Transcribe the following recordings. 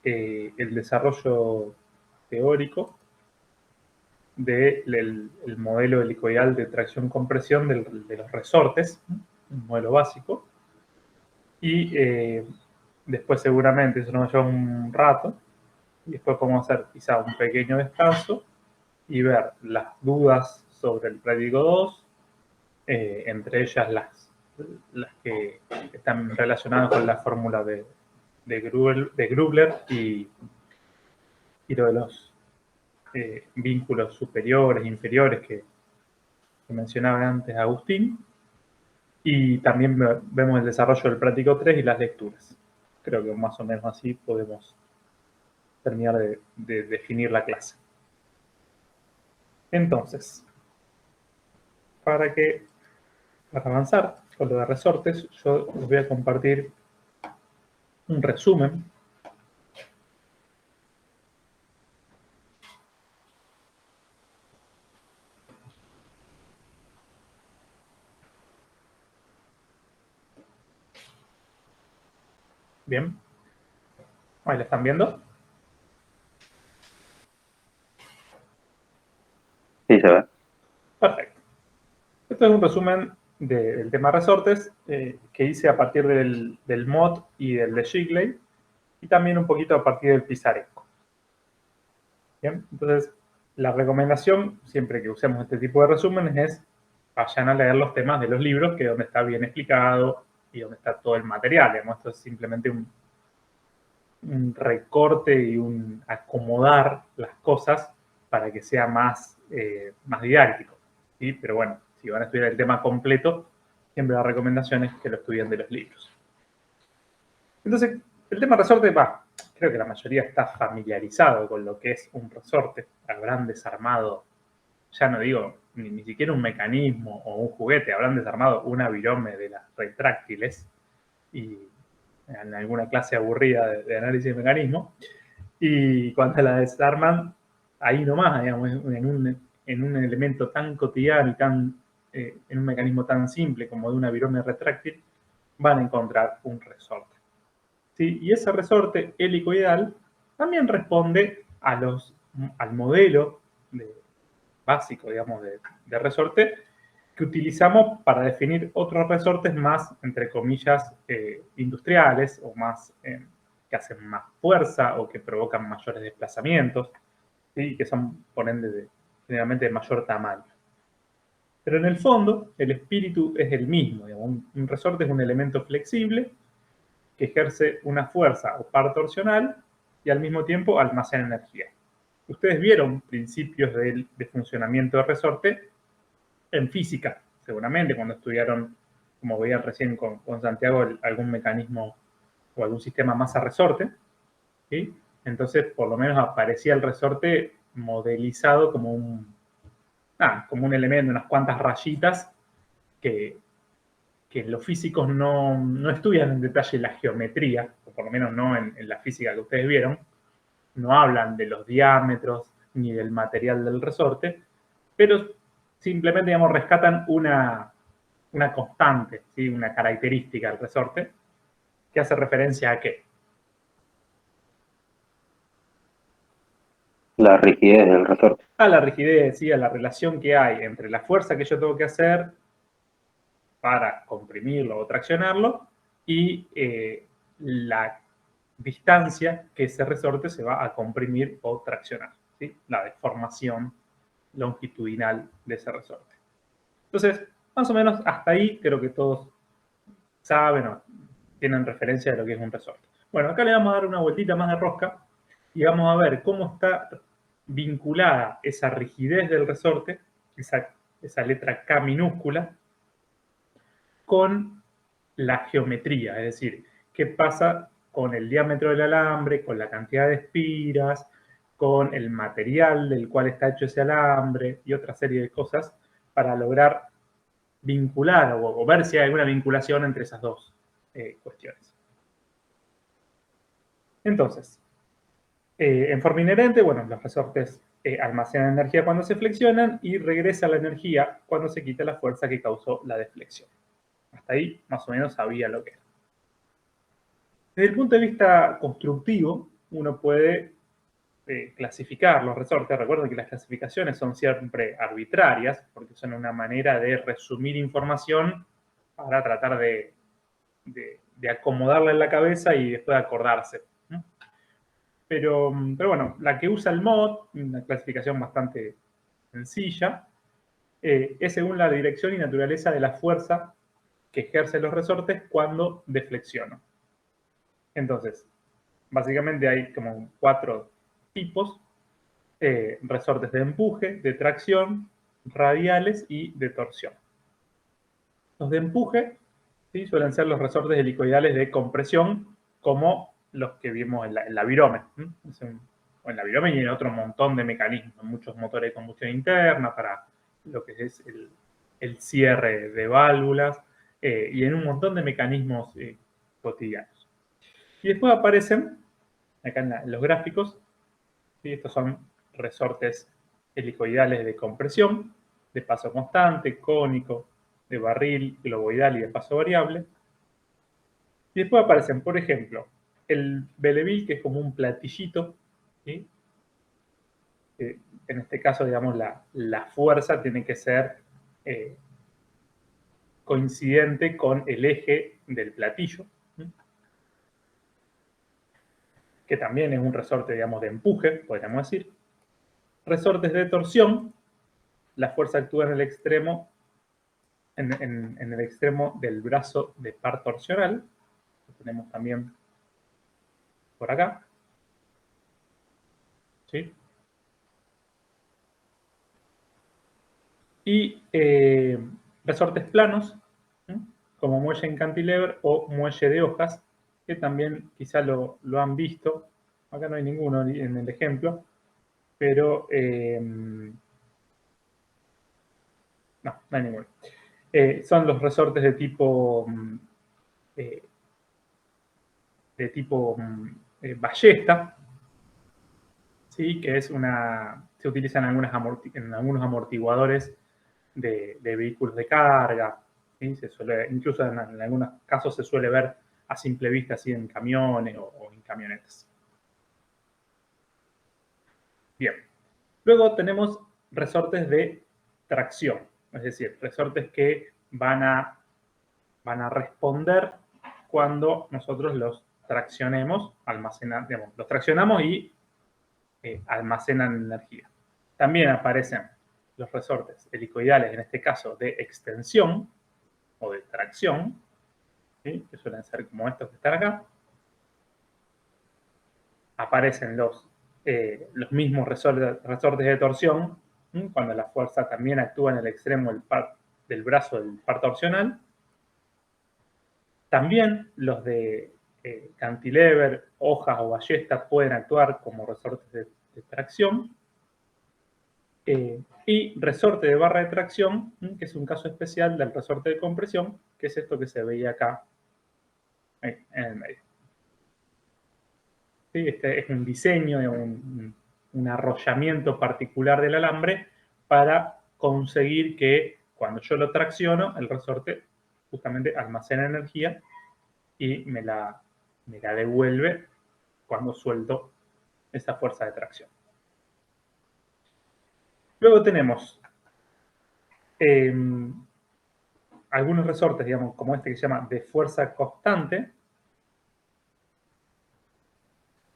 el desarrollo teórico del el modelo helicoidal de tracción-compresión de los resortes, un modelo básico. Y después seguramente, eso nos lleva un rato, y después podemos hacer quizá un pequeño descanso y ver las dudas sobre el prédico 2, entre ellas las que están relacionadas con la fórmula de Grubler y lo de los vínculos superiores e inferiores que mencionaba antes Agustín. Y también vemos el desarrollo del práctico 3 y las lecturas. Creo que más o menos así podemos terminar de definir la clase. Entonces, para avanzar con lo de resortes, yo les voy a compartir un resumen bien. Ahí lo están viendo. Sí, se ve. Perfecto. Esto es un resumen del tema resortes que hice a partir del MOD y del de Shigley, y también un poquito a partir del Pisarenko. Bien, entonces la recomendación siempre que usemos este tipo de resúmenes es vayan a leer los temas de los libros, que es donde está bien explicado y donde está todo el material. Digamos, esto es simplemente un recorte y un acomodar las cosas para que sea más didáctico, ¿sí? Pero bueno, si van a estudiar el tema completo, siempre la recomendación es que lo estudien de los libros. Entonces, el tema resorte, creo que la mayoría está familiarizado con lo que es un resorte. Habrán desarmado, ya no digo ni siquiera un mecanismo o un juguete, habrán desarmado una virome de las retráctiles y en alguna clase aburrida de análisis de mecanismo, y cuando la desarman, ahí nomás, digamos, en un elemento tan cotidiano y en un mecanismo tan simple como de una virome retráctil, van a encontrar un resorte. ¿Sí? Y ese resorte helicoidal también responde al modelo básico, digamos, de resorte que utilizamos para definir otros resortes más, entre comillas, industriales o más que hacen más fuerza o que provocan mayores desplazamientos, ¿sí? Que son, por ende, generalmente de mayor tamaño. Pero en el fondo, el espíritu es el mismo. Digamos, un resorte es un elemento flexible que ejerce una fuerza o par torsional y al mismo tiempo almacena energía. Ustedes vieron principios de funcionamiento de resorte en física, seguramente, cuando estudiaron, como veían recién con Santiago, algún mecanismo o algún sistema masa-resorte, ¿sí? Entonces, por lo menos aparecía el resorte modelizado como un elemento, unas cuantas rayitas que los físicos no estudian en detalle la geometría, o por lo menos no en la física que ustedes vieron, no hablan de los diámetros ni del material del resorte, pero simplemente, digamos, rescatan una constante, ¿sí? Una característica del resorte, que hace referencia a ¿qué? La rigidez del resorte. A la rigidez, ¿sí? A la relación que hay entre la fuerza que yo tengo que hacer para comprimirlo o traccionarlo y la distancia que ese resorte se va a comprimir o traccionar, ¿sí? La deformación longitudinal de ese resorte. Entonces, más o menos hasta ahí creo que todos saben o tienen referencia de lo que es un resorte. Bueno, acá le vamos a dar una vueltita más de rosca y vamos a ver cómo está vinculada esa rigidez del resorte, esa letra K minúscula, con la geometría, es decir, qué pasa con el diámetro del alambre, con la cantidad de espiras, con el material del cual está hecho ese alambre y otra serie de cosas para lograr vincular o ver si hay alguna vinculación entre esas dos cuestiones. Entonces, en forma inherente, bueno, los resortes almacenan energía cuando se flexionan y regresa la energía cuando se quita la fuerza que causó la deflexión. Hasta ahí más o menos sabía lo que era. Desde el punto de vista constructivo, uno puede clasificar los resortes. Recuerden que las clasificaciones son siempre arbitrarias, porque son una manera de resumir información para tratar de acomodarla en la cabeza y después acordarse. Pero bueno, la que usa el MOD, una clasificación bastante sencilla, es según la dirección y naturaleza de la fuerza que ejercen los resortes cuando deflexiono. Entonces, básicamente hay como 4 tipos: resortes de empuje, de tracción, radiales y de torsión. Los de empuje, ¿sí?, suelen ser los resortes helicoidales de compresión, como los que vimos en la virome. O en la virome y en otro montón de mecanismos, muchos motores de combustión interna para lo que es el cierre de válvulas y en un montón de mecanismos cotidianos. Y después aparecen, acá en los gráficos, ¿sí?, estos son resortes helicoidales de compresión, de paso constante, cónico, de barril, globoidal y de paso variable. Y después aparecen, por ejemplo, el Belleville, que es como un platillito, ¿sí? En este caso, digamos, la fuerza tiene que ser coincidente con el eje del platillo, ¿sí?, que también es un resorte, digamos, de empuje, podríamos decir. Resortes de torsión, la fuerza actúa en el extremo, en el extremo del brazo de par torsional. Lo tenemos también por acá, ¿sí? Y resortes planos, ¿sí?, como muelle en cantilever o muelle de hojas, que también quizá lo han visto. Acá no hay ninguno en el ejemplo, pero no hay ninguno. Son los resortes de tipo ballesta, ¿sí?, que es se utiliza en algunos amortiguadores de vehículos de carga, ¿sí? Incluso en algunos casos se suele ver a simple vista así en camiones o en camionetas. Bien. Luego tenemos resortes de tracción, es decir, resortes que van a responder cuando nosotros los traccionemos, los traccionamos y almacenan energía. También aparecen los resortes helicoidales, en este caso de extensión o de tracción, ¿sí?, que suelen ser como estos que están acá. Aparecen los mismos resortes de torsión, ¿sí?, cuando la fuerza también actúa en el extremo del brazo del par torsional. También los de cantilever, hojas o ballesta pueden actuar como resortes de tracción. Y resorte de barra de tracción, que es un caso especial del resorte de compresión, que es esto que se veía acá en el medio. ¿Sí? Este es un diseño, un arrollamiento particular del alambre para conseguir que cuando yo lo tracciono, el resorte justamente almacena energía y me la devuelve cuando suelto esa fuerza de tracción. Luego tenemos algunos resortes, digamos, como este que se llama de fuerza constante,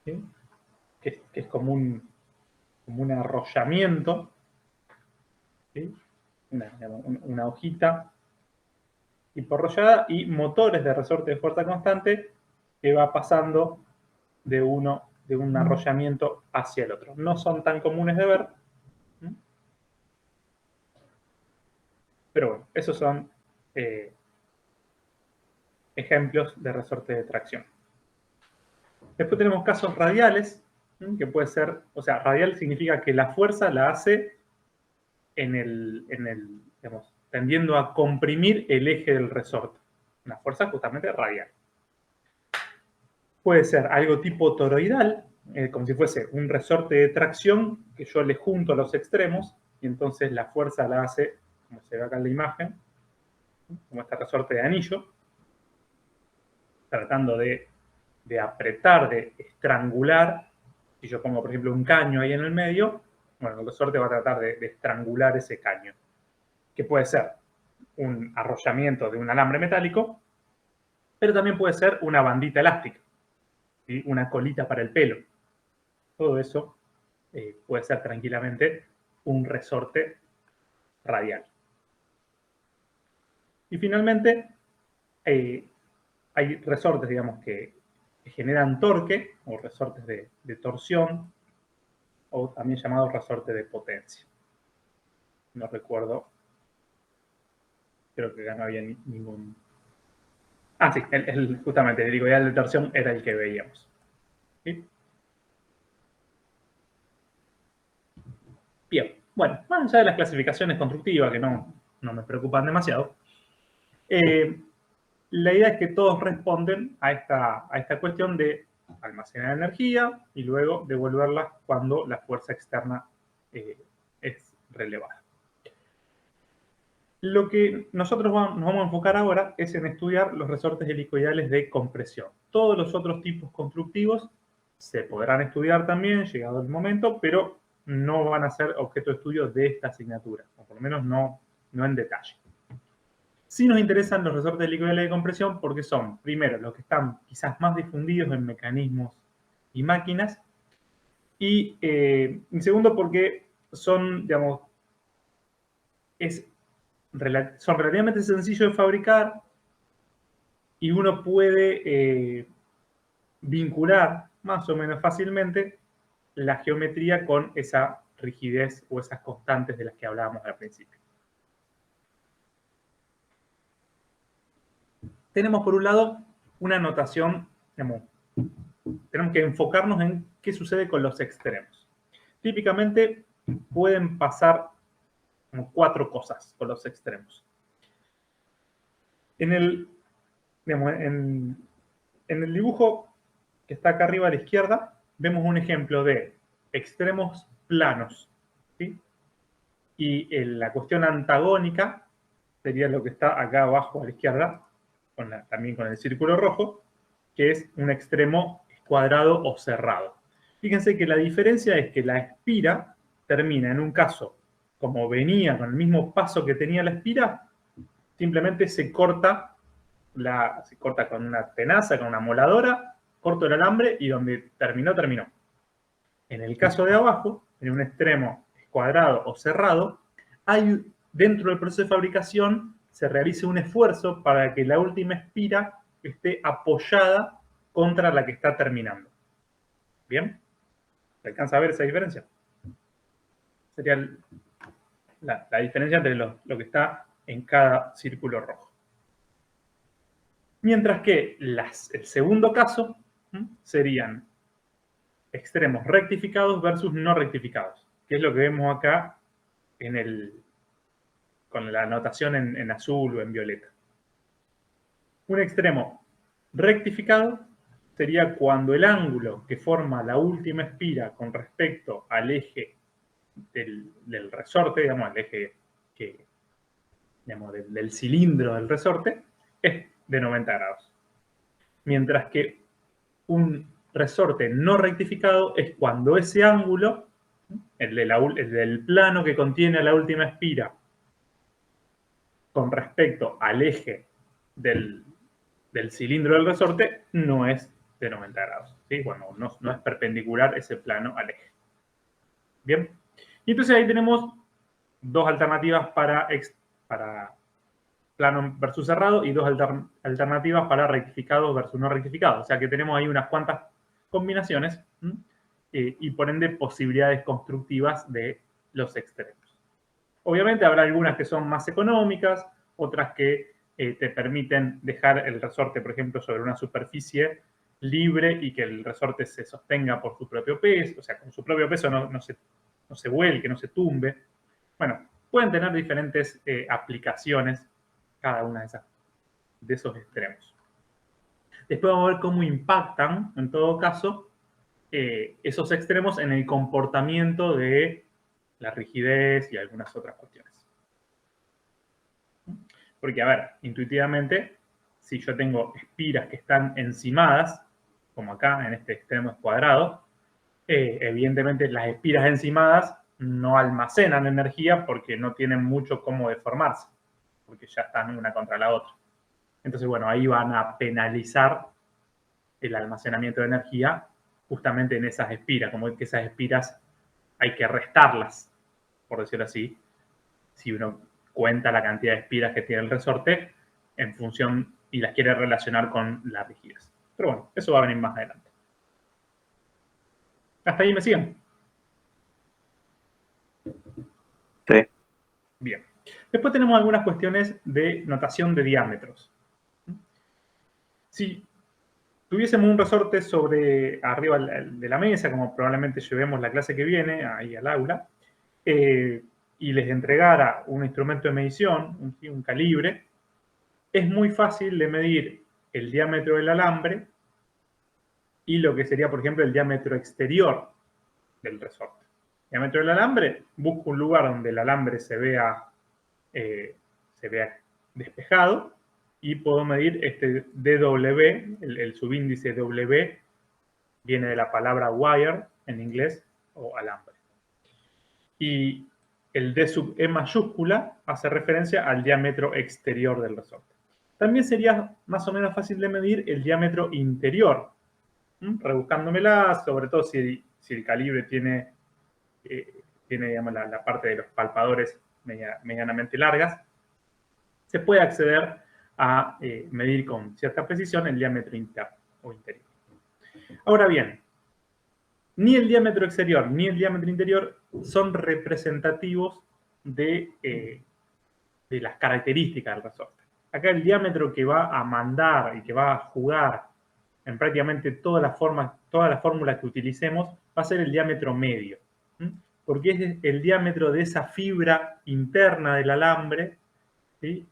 ¿sí?, que es como un arrollamiento, ¿sí?, una hojita hiporrollada, y motores de resorte de fuerza constante que va pasando de un arrollamiento hacia el otro. No son tan comunes de ver, ¿sí?, pero bueno, esos son ejemplos de resorte de tracción. Después tenemos casos radiales, que puede ser, o sea, radial significa que la fuerza la hace digamos, tendiendo a comprimir el eje del resorte. Una fuerza justamente radial. Puede ser algo tipo toroidal, como si fuese un resorte de tracción que yo le junto a los extremos y entonces la fuerza la hace, como se ve acá en la imagen, como este resorte de anillo, tratando de apretar, de estrangular Si yo pongo, por ejemplo, un caño ahí en el medio, bueno, el resorte va a tratar de estrangular ese caño, que puede ser un arrollamiento de un alambre metálico, pero también puede ser una bandita elástica, ¿sí? Una colita para el pelo. Todo eso puede ser tranquilamente un resorte radial. Y finalmente, hay resortes, digamos, que generan torque, o resortes de torsión, o también llamados resortes de potencia. No recuerdo, creo que acá no había ningún... Ah, sí, justamente el helicoidal de torsión era el que veíamos. ¿Sí? Bien, bueno, más allá de las clasificaciones constructivas, que no me preocupan demasiado, la idea es que todos responden a esta cuestión de almacenar energía y luego devolverla cuando la fuerza externa es relevada. Lo que nosotros nos vamos a enfocar ahora es en estudiar los resortes helicoidales de compresión. Todos los otros tipos constructivos se podrán estudiar también, llegado el momento, pero no van a ser objeto de estudio de esta asignatura, o por lo menos no en detalle. Sí nos interesan los resortes helicoidales de compresión porque son, primero, los que están quizás más difundidos en mecanismos y máquinas, y segundo, porque son, digamos, son relativamente sencillos de fabricar y uno puede vincular más o menos fácilmente la geometría con esa rigidez o esas constantes de las que hablábamos al principio. Tenemos por un lado una notación, digamos, tenemos que enfocarnos en qué sucede con los extremos. Típicamente pueden pasar como 4 cosas con los extremos. En el dibujo que está acá arriba a la izquierda, vemos un ejemplo de extremos planos, ¿sí? Y la cuestión antagónica sería lo que está acá abajo a la izquierda, también con el círculo rojo, que es un extremo cuadrado o cerrado. Fíjense que la diferencia es que la espira termina en un caso como venía con el mismo paso que tenía la espira, simplemente se corta con una tenaza, con una moladora, corto el alambre y donde terminó, terminó. En el caso de abajo, en un extremo cuadrado o cerrado, dentro del proceso de fabricación se realiza un esfuerzo para que la última espira esté apoyada contra la que está terminando. ¿Bien? ¿Se alcanza a ver esa diferencia? Sería la diferencia entre lo que está en cada círculo rojo. Mientras que el segundo caso serían extremos rectificados versus no rectificados, que es lo que vemos acá con la anotación en azul o en violeta. Un extremo rectificado sería cuando el ángulo que forma la última espira con respecto al eje del resorte, digamos, al eje del cilindro del resorte, es de 90 grados. Mientras que un resorte no rectificado es cuando ese ángulo, el del plano que contiene la última espira, con respecto al eje del cilindro del resorte, no es de 90 grados. ¿Sí? Bueno, no es perpendicular ese plano al eje. Bien. Y entonces ahí tenemos dos alternativas para plano versus cerrado y dos alternativas para rectificado versus no rectificado. O sea que tenemos ahí unas cuantas combinaciones y por ende posibilidades constructivas de los extremos. Obviamente habrá algunas que son más económicas, otras que te permiten dejar el resorte, por ejemplo, sobre una superficie libre y que el resorte se sostenga por su propio peso, o sea, con su propio peso no se vuelque, no se tumbe. Bueno, pueden tener diferentes aplicaciones cada una de esos extremos. Después vamos a ver cómo impactan, en todo caso, esos extremos en el comportamiento de la rigidez y algunas otras cuestiones. Porque, a ver, intuitivamente, si yo tengo espiras que están encimadas, como acá en este extremo cuadrado, Evidentemente, las espiras encimadas no almacenan energía porque no tienen mucho cómo deformarse, porque ya están una contra la otra. Entonces, bueno, ahí van a penalizar el almacenamiento de energía justamente en esas espiras, como que esas espiras hay que restarlas, por decirlo así, si uno cuenta la cantidad de espiras que tiene el resorte en función y las quiere relacionar con la rigidez. Pero bueno, eso va a venir más adelante. ¿Hasta ahí me siguen? Sí. Bien. Después tenemos algunas cuestiones de notación de diámetros. Si tuviésemos un resorte sobre arriba de la mesa, como probablemente llevemos la clase que viene ahí al aula, y les entregara un instrumento de medición, un calibre, es muy fácil de medir el diámetro del alambre y lo que sería, por ejemplo, el diámetro exterior del resorte. El diámetro del alambre, busco un lugar donde el alambre se vea despejado y puedo medir este DW, el subíndice W viene de la palabra wire en inglés o alambre. Y el D sub E mayúscula hace referencia al diámetro exterior del resorte. También sería más o menos fácil de medir el diámetro interior, rebuscándomela, sobre todo si el calibre tiene digamos, la parte de los palpadores medianamente largas, se puede acceder a medir con cierta precisión el diámetro interno o interior. Ahora bien, ni el diámetro exterior ni el diámetro interior son representativos de las características del resorte. Acá el diámetro que va a mandar y que va a jugar en prácticamente todas las fórmulas que utilicemos va a ser el diámetro medio, porque es el diámetro de esa fibra interna del alambre, ¿sí?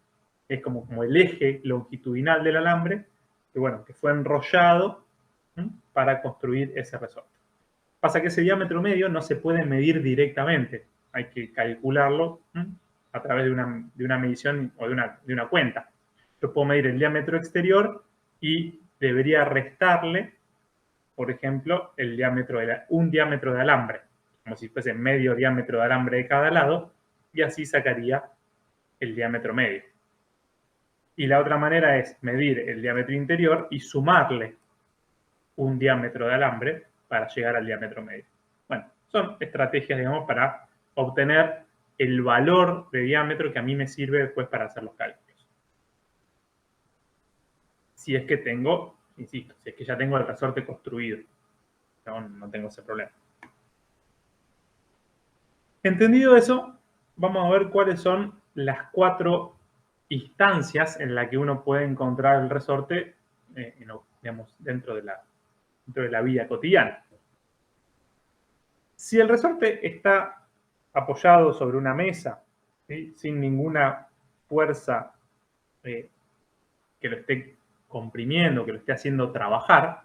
Es como el eje longitudinal del alambre, que fue enrollado para construir ese resorte. Pasa que ese diámetro medio no se puede medir directamente, hay que calcularlo a través de una medición o de una cuenta. Yo puedo medir el diámetro exterior y debería restarle, por ejemplo, un diámetro de alambre, como si fuese medio diámetro de alambre de cada lado, y así sacaría el diámetro medio. Y la otra manera es medir el diámetro interior y sumarle un diámetro de alambre para llegar al diámetro medio. Bueno, son estrategias, digamos, para obtener el valor de diámetro que a mí me sirve después para hacer los cálculos. Si es que tengo, insisto, si es que ya tengo el resorte construido. No tengo ese problema. Entendido eso, vamos a ver cuáles son las 4 instancias en las que uno puede encontrar el resorte digamos, dentro de la vida cotidiana. Si el resorte está apoyado sobre una mesa, ¿sí? Sin ninguna fuerza que lo esté comprimiendo, que lo esté haciendo trabajar,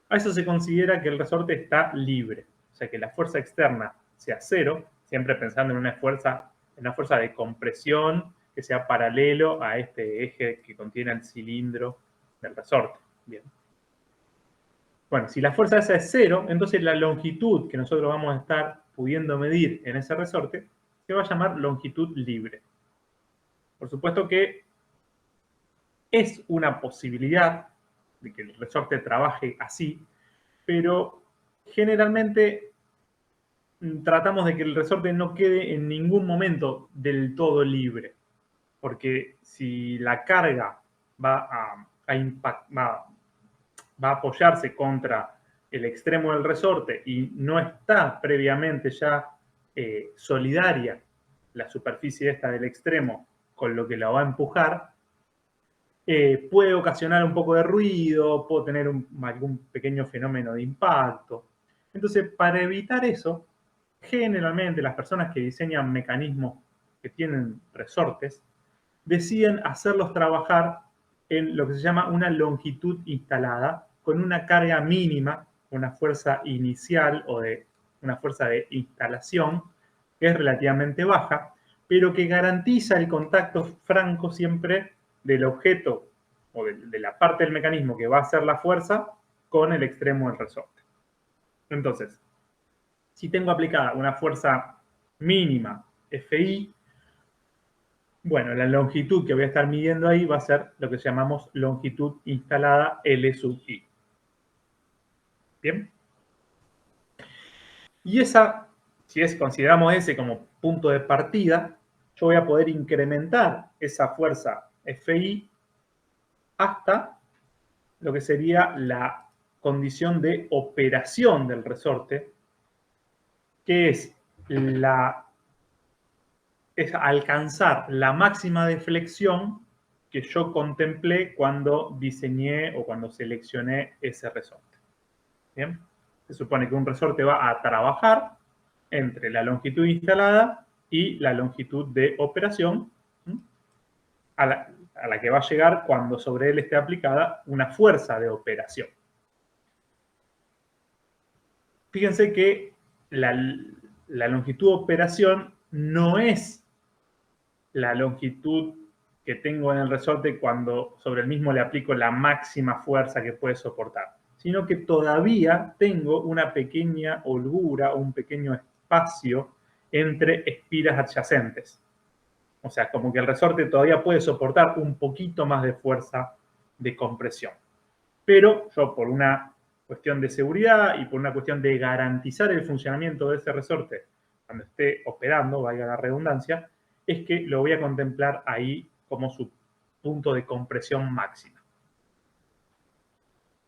a eso se considera que el resorte está libre. O sea, que la fuerza externa sea cero, siempre pensando en una fuerza de compresión que sea paralelo a este eje que contiene el cilindro del resorte. Bien. Bueno, si la fuerza esa es cero, entonces la longitud que nosotros vamos a estar pudiendo medir en ese resorte se va a llamar longitud libre. Por supuesto que es una posibilidad de que el resorte trabaje así, pero generalmente tratamos de que el resorte no quede en ningún momento del todo libre, porque si la carga va a apoyarse contra el extremo del resorte y no está previamente ya solidaria la superficie esta del extremo con lo que la va a empujar, puede ocasionar un poco de ruido, puede tener algún pequeño fenómeno de impacto. Entonces, para evitar eso, generalmente las personas que diseñan mecanismos que tienen resortes deciden hacerlos trabajar en lo que se llama una longitud instalada, con una carga mínima, una fuerza inicial o una fuerza de instalación que es relativamente baja, pero que garantiza el contacto franco siempre del objeto o de la parte del mecanismo que va a hacer la fuerza con el extremo del resorte. Entonces, Si tengo aplicada una fuerza mínima Fi, bueno, la longitud que voy a estar midiendo ahí va a ser lo que llamamos longitud instalada L sub I. ¿Bien? Y esa, si consideramos ese como punto de partida, yo voy a poder incrementar esa fuerza Fi hasta lo que sería la condición de operación del resorte, que es alcanzar la máxima deflexión que yo contemplé cuando diseñé o cuando seleccioné ese resorte. ¿Bien? Se supone que un resorte va a trabajar entre la longitud instalada y la longitud de operación a la que va a llegar cuando sobre él esté aplicada una fuerza de operación. Fíjense que la longitud de operación no es la longitud que tengo en el resorte cuando sobre el mismo le aplico la máxima fuerza que puede soportar, sino que todavía tengo una pequeña holgura o un pequeño espacio entre espiras adyacentes. O sea, como que el resorte todavía puede soportar un poquito más de fuerza de compresión. Pero yo, por una cuestión de seguridad y por una cuestión de garantizar el funcionamiento de ese resorte cuando esté operando, valga la redundancia, es que lo voy a contemplar ahí como su punto de compresión máxima.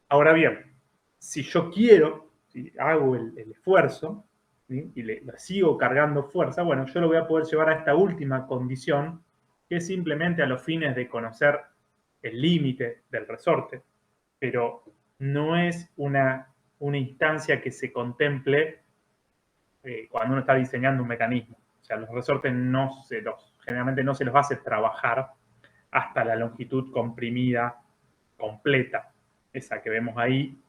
Ahora bien, si yo quiero, si hago el esfuerzo, ¿sí? Y le sigo cargando fuerza, bueno, yo lo voy a poder llevar a esta última condición, que es simplemente a los fines de conocer el límite del resorte, pero no es una instancia que se contemple cuando uno está diseñando un mecanismo. O sea, los resortes generalmente no se los hace trabajar hasta la longitud comprimida completa, esa que vemos ahí,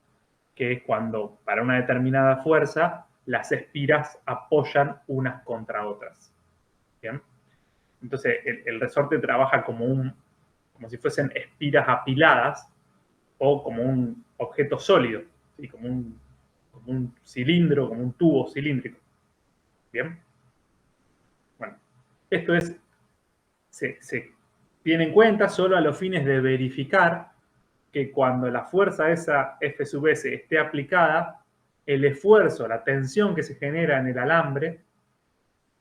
que es cuando para una determinada fuerza las espiras apoyan unas contra otras. ¿Bien? Entonces, el resorte trabaja como si fuesen espiras apiladas o como un objeto sólido, ¿sí? como un cilindro, como un tubo cilíndrico. ¿Bien? Bueno, esto se tiene en cuenta solo a los fines de verificar que cuando la fuerza esa F sub S esté aplicada, el esfuerzo, la tensión que se genera en el alambre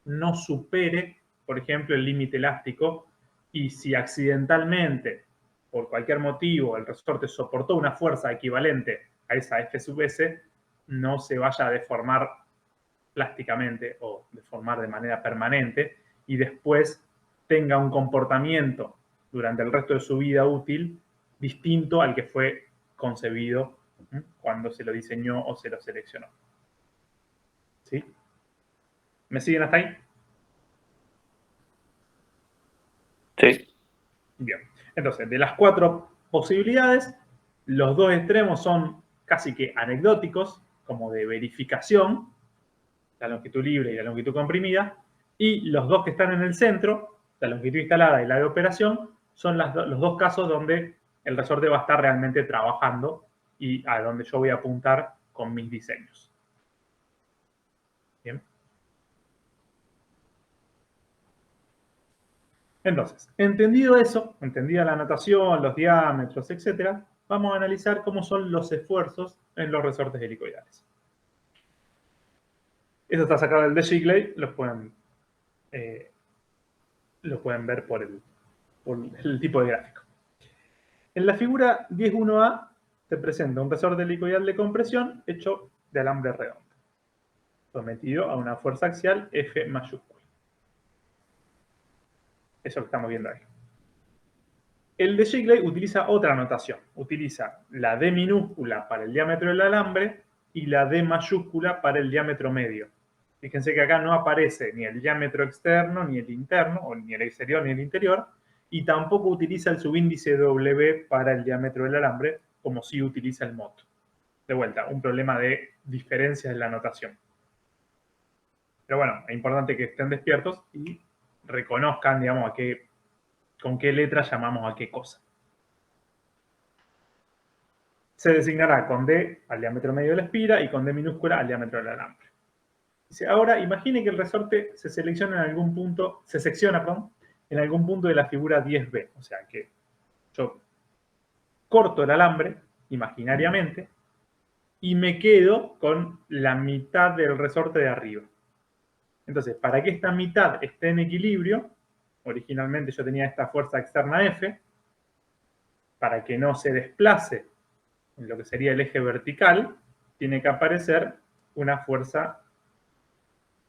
no supere, por ejemplo, el límite elástico, y si accidentalmente, por cualquier motivo, el resorte soportó una fuerza equivalente a esa F sub S, no se vaya a deformar plásticamente o deformar de manera permanente y después tenga un comportamiento durante el resto de su vida útil distinto al que fue concebido cuando se lo diseñó o se lo seleccionó. ¿Sí? ¿Me siguen hasta ahí? Sí. Bien. Entonces, de las 4 posibilidades, los 2 extremos son casi que anecdóticos, como de verificación, la longitud libre y la longitud comprimida, y los 2 que están en el centro, la longitud instalada y la de operación, son los 2 casos donde el resorte va a estar realmente trabajando y a donde yo voy a apuntar con mis diseños. Bien. Entonces, entendido eso, entendida la notación, los diámetros, etc., vamos a analizar cómo son los esfuerzos en los resortes helicoidales. Esto está sacado del de Shigley, lo pueden ver por el tipo de gráfico. En la figura 10.1a te presenta un resorte helicoidal de compresión hecho de alambre redondo, sometido a una fuerza axial F mayúscula. Eso es lo que estamos viendo ahí. El de Shigley utiliza otra notación. Utiliza la D minúscula para el diámetro del alambre y la D mayúscula para el diámetro medio. Fíjense que acá no aparece ni el diámetro externo, ni el interno, o ni el exterior, ni el interior, y tampoco utiliza el subíndice W para el diámetro del alambre, como sí utiliza el MOT. De vuelta, un problema de diferencias en la notación. Pero bueno, es importante que estén despiertos y reconozcan, digamos, con qué letra llamamos a qué cosa. Se designará con D al diámetro medio de la espira y con D minúscula al diámetro del alambre. Dice, ahora imagine que el resorte se selecciona en algún punto, se secciona, perdón, en algún punto de la figura 10B. O sea que yo corto el alambre imaginariamente y me quedo con la mitad del resorte de arriba. Entonces, para que esta mitad esté en equilibrio, originalmente yo tenía esta fuerza externa F, para que no se desplace en lo que sería el eje vertical, tiene que aparecer una fuerza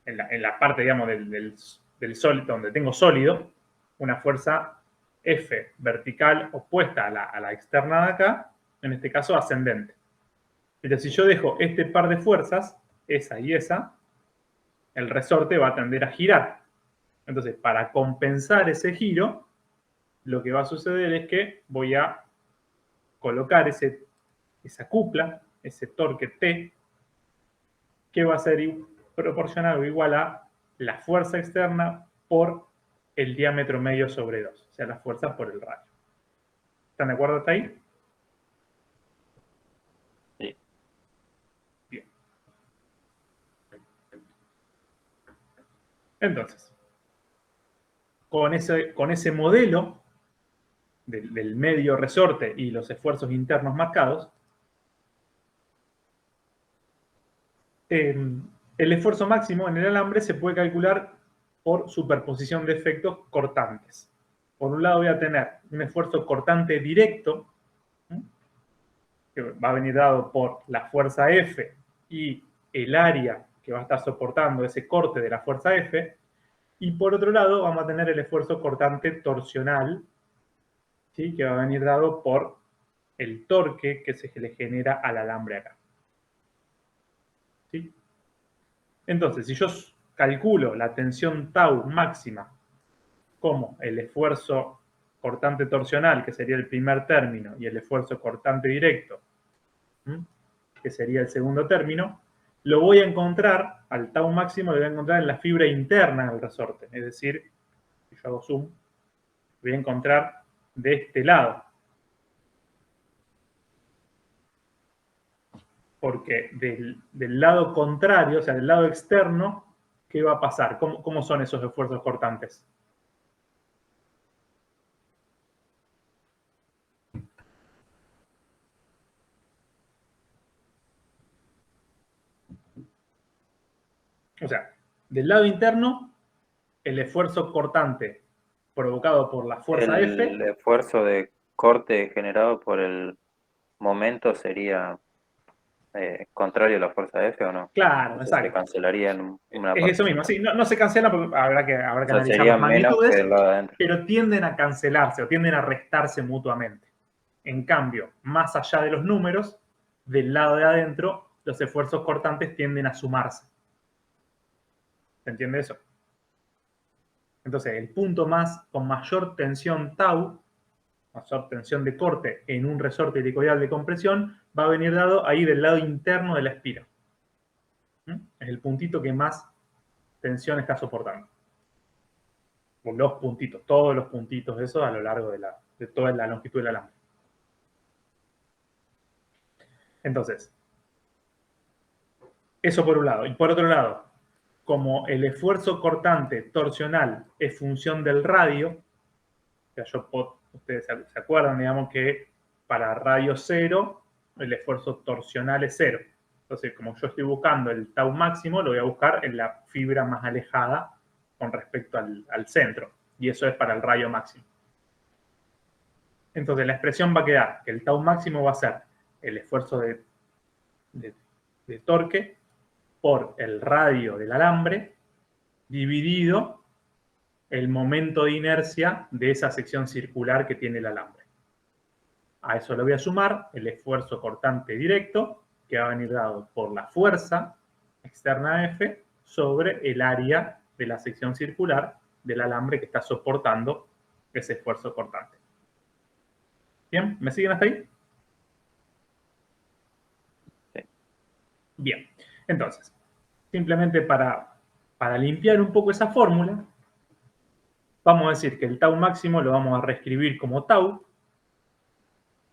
en la parte, digamos, del sólido, donde tengo sólido, una fuerza F vertical opuesta a la externa de acá, en este caso ascendente. Entonces, si yo dejo este par de fuerzas, esa y esa, el resorte va a tender a girar. Entonces, para compensar ese giro, lo que va a suceder es que voy a colocar esa cupla, ese torque T, que va a ser proporcional o igual a la fuerza externa por el diámetro medio sobre 2, o sea, la fuerza por el radio. ¿Están de acuerdo hasta ahí? Sí. Bien. Entonces, con ese modelo del medio resorte y los esfuerzos internos marcados, el esfuerzo máximo en el alambre se puede calcular por superposición de efectos cortantes. Por un lado voy a tener un esfuerzo cortante directo, que va a venir dado por la fuerza F y el área que va a estar soportando ese corte de la fuerza F, y por otro lado vamos a tener el esfuerzo cortante torsional, ¿sí? Que va a venir dado por el torque que se le genera al alambre acá. ¿Sí? Entonces, si yo calculo la tensión tau máxima como el esfuerzo cortante torsional, que sería el primer término, y el esfuerzo cortante directo, que sería el segundo término, lo voy a encontrar, al tau máximo lo voy a encontrar en la fibra interna del resorte. Es decir, si yo hago zoom, lo voy a encontrar de este lado. Porque del lado contrario, o sea, del lado externo, ¿qué va a pasar? ¿Cómo son esos esfuerzos cortantes? O sea, del lado interno, el esfuerzo cortante provocado por la fuerza El F. esfuerzo de corte generado por el momento sería contrario a la fuerza F, ¿o no? Claro, Entonces se exacto. cancelaría en una Es eso parte. mismo, sí, no se cancela porque habrá O que sea, analizar sería las menos que magnitudes, el lado de adentro. pero tienden a cancelarse o tienden a restarse mutuamente. En cambio, más allá de los números, del lado de adentro, los esfuerzos cortantes tienden a sumarse. ¿Se entiende eso? Entonces, el punto con mayor tensión tau, mayor tensión de corte en un resorte helicoidal de compresión, va a venir dado ahí del lado interno de la espira. Es el puntito que más tensión está soportando. Los puntitos, todos los puntitos de eso a lo largo de toda la longitud del alambre. Entonces, eso por un lado. Y por otro lado, como el esfuerzo cortante torsional es función del radio, ustedes se acuerdan, digamos, que para radio cero, el esfuerzo torsional es cero. Entonces, como yo estoy buscando el tau máximo, lo voy a buscar en la fibra más alejada con respecto al centro. Y eso es para el radio máximo. Entonces, la expresión va a quedar que el tau máximo va a ser el esfuerzo de torque por el radio del alambre dividido el momento de inercia de esa sección circular que tiene el alambre. A eso le voy a sumar el esfuerzo cortante directo, que va a venir dado por la fuerza externa F sobre el área de la sección circular del alambre que está soportando ese esfuerzo cortante. ¿Bien? ¿Me siguen hasta ahí? Sí. Bien. Entonces, simplemente para limpiar un poco esa fórmula, vamos a decir que el tau máximo lo vamos a reescribir como tau,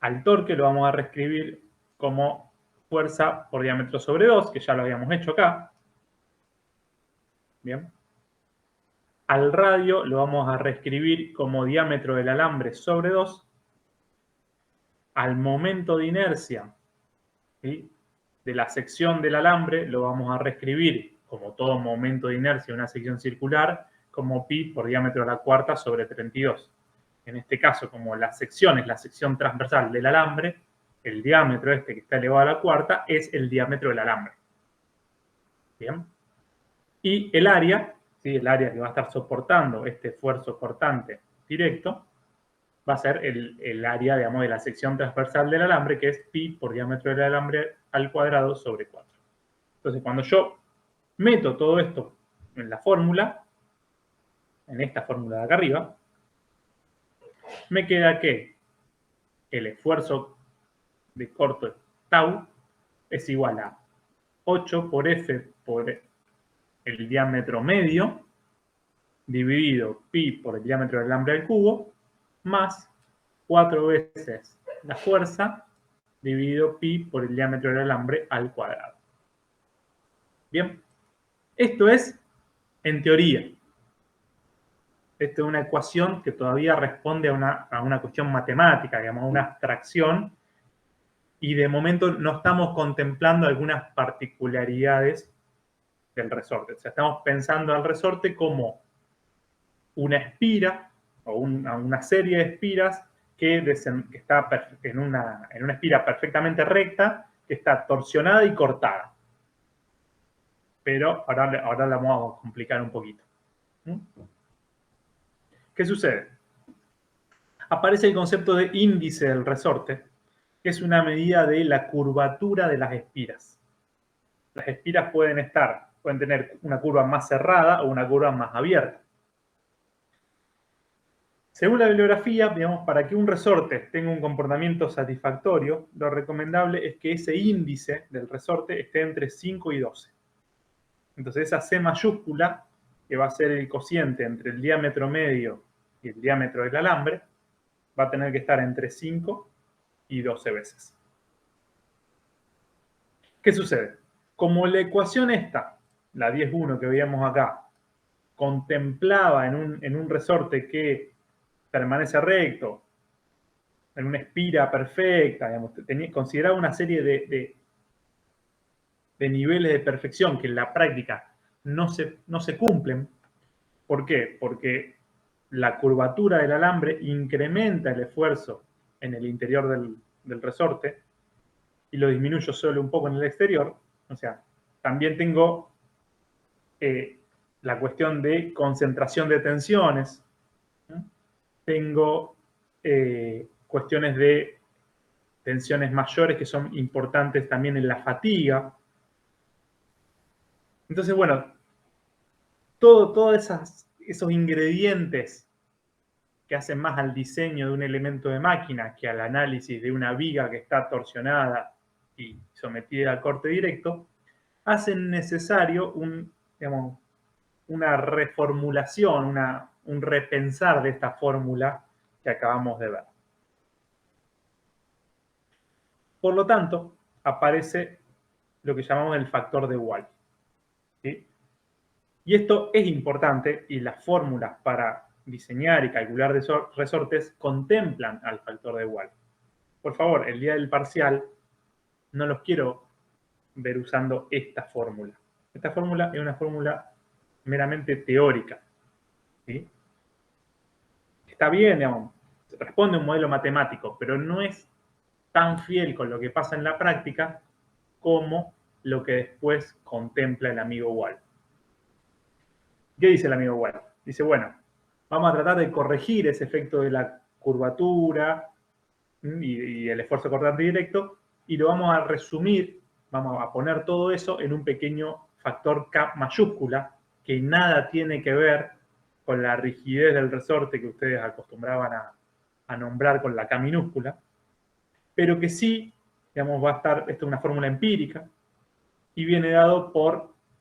al torque lo vamos a reescribir como fuerza por diámetro sobre 2, que ya lo habíamos hecho acá. ¿Bien? Al radio lo vamos a reescribir como diámetro del alambre sobre 2. Al momento de inercia, ¿sí?, de la sección del alambre lo vamos a reescribir como todo momento de inercia de una sección circular como pi por diámetro a la cuarta sobre 32. En este caso, como la sección es la sección transversal del alambre, el diámetro este que está elevado a la cuarta es el diámetro del alambre. ¿Bien? Y el área, ¿sí?, el área que va a estar soportando este esfuerzo cortante directo, va a ser el área, digamos, de la sección transversal del alambre, que es pi por diámetro del alambre al cuadrado sobre 4. Entonces, cuando yo meto todo esto en la fórmula, en esta fórmula de acá arriba, me queda que el esfuerzo de corto tau es igual a 8 por F por el diámetro medio dividido pi por el diámetro del alambre al cubo más 4 veces la fuerza dividido pi por el diámetro del alambre al cuadrado. Bien, esto es en teoría. Esta es una ecuación que todavía responde a una cuestión matemática, digamos, a una abstracción, y de momento no estamos contemplando algunas particularidades del resorte. O sea, estamos pensando al resorte como una espira o una serie de espiras que está en una espira perfectamente recta, que está torsionada y cortada. Pero ahora la vamos a complicar un poquito. ¿Qué sucede? Aparece el concepto de índice del resorte, que es una medida de la curvatura de las espiras. Las espiras pueden tener una curva más cerrada o una curva más abierta. Según la bibliografía, digamos, para que un resorte tenga un comportamiento satisfactorio, lo recomendable es que ese índice del resorte esté entre 5 y 12. Entonces esa C mayúscula, que va a ser el cociente entre el diámetro medio y el diámetro del alambre, va a tener que estar entre 5 y 12 veces. ¿Qué sucede? Como la ecuación esta, la 10.1 que veíamos acá, contemplaba en un resorte que permanece recto, en una espira perfecta, digamos, consideraba una serie de niveles de perfección que en la práctica no se cumplen. ¿Por qué? Porque la curvatura del alambre incrementa el esfuerzo en el interior del resorte y lo disminuyo solo un poco en el exterior. O sea, también tengo la cuestión de concentración de tensiones. Tengo cuestiones de tensiones mayores que son importantes también en la fatiga. Entonces, bueno, todos esos ingredientes que hacen más al diseño de un elemento de máquina que al análisis de una viga que está torsionada y sometida a corte directo, hacen necesario una reformulación, un repensar de esta fórmula que acabamos de ver. Por lo tanto, aparece lo que llamamos el factor de Wall. ¿Sí? Y esto es importante y las fórmulas para diseñar y calcular resortes contemplan al factor de Wall. Por favor, el día del parcial no los quiero ver usando esta fórmula. Esta fórmula es una fórmula meramente teórica. ¿Sí? Está bien, digamos, responde a un modelo matemático, pero no es tan fiel con lo que pasa en la práctica como lo que después contempla el amigo Wall. ¿Qué dice el amigo Wall? Dice, bueno, vamos a tratar de corregir ese efecto de la curvatura y el esfuerzo cortante directo, y lo vamos a resumir, vamos a poner todo eso en un pequeño factor K mayúscula, que nada tiene que ver con la rigidez del resorte que ustedes acostumbraban a nombrar con la K minúscula, pero que sí, digamos, va a estar, esto es una fórmula empírica, y viene dado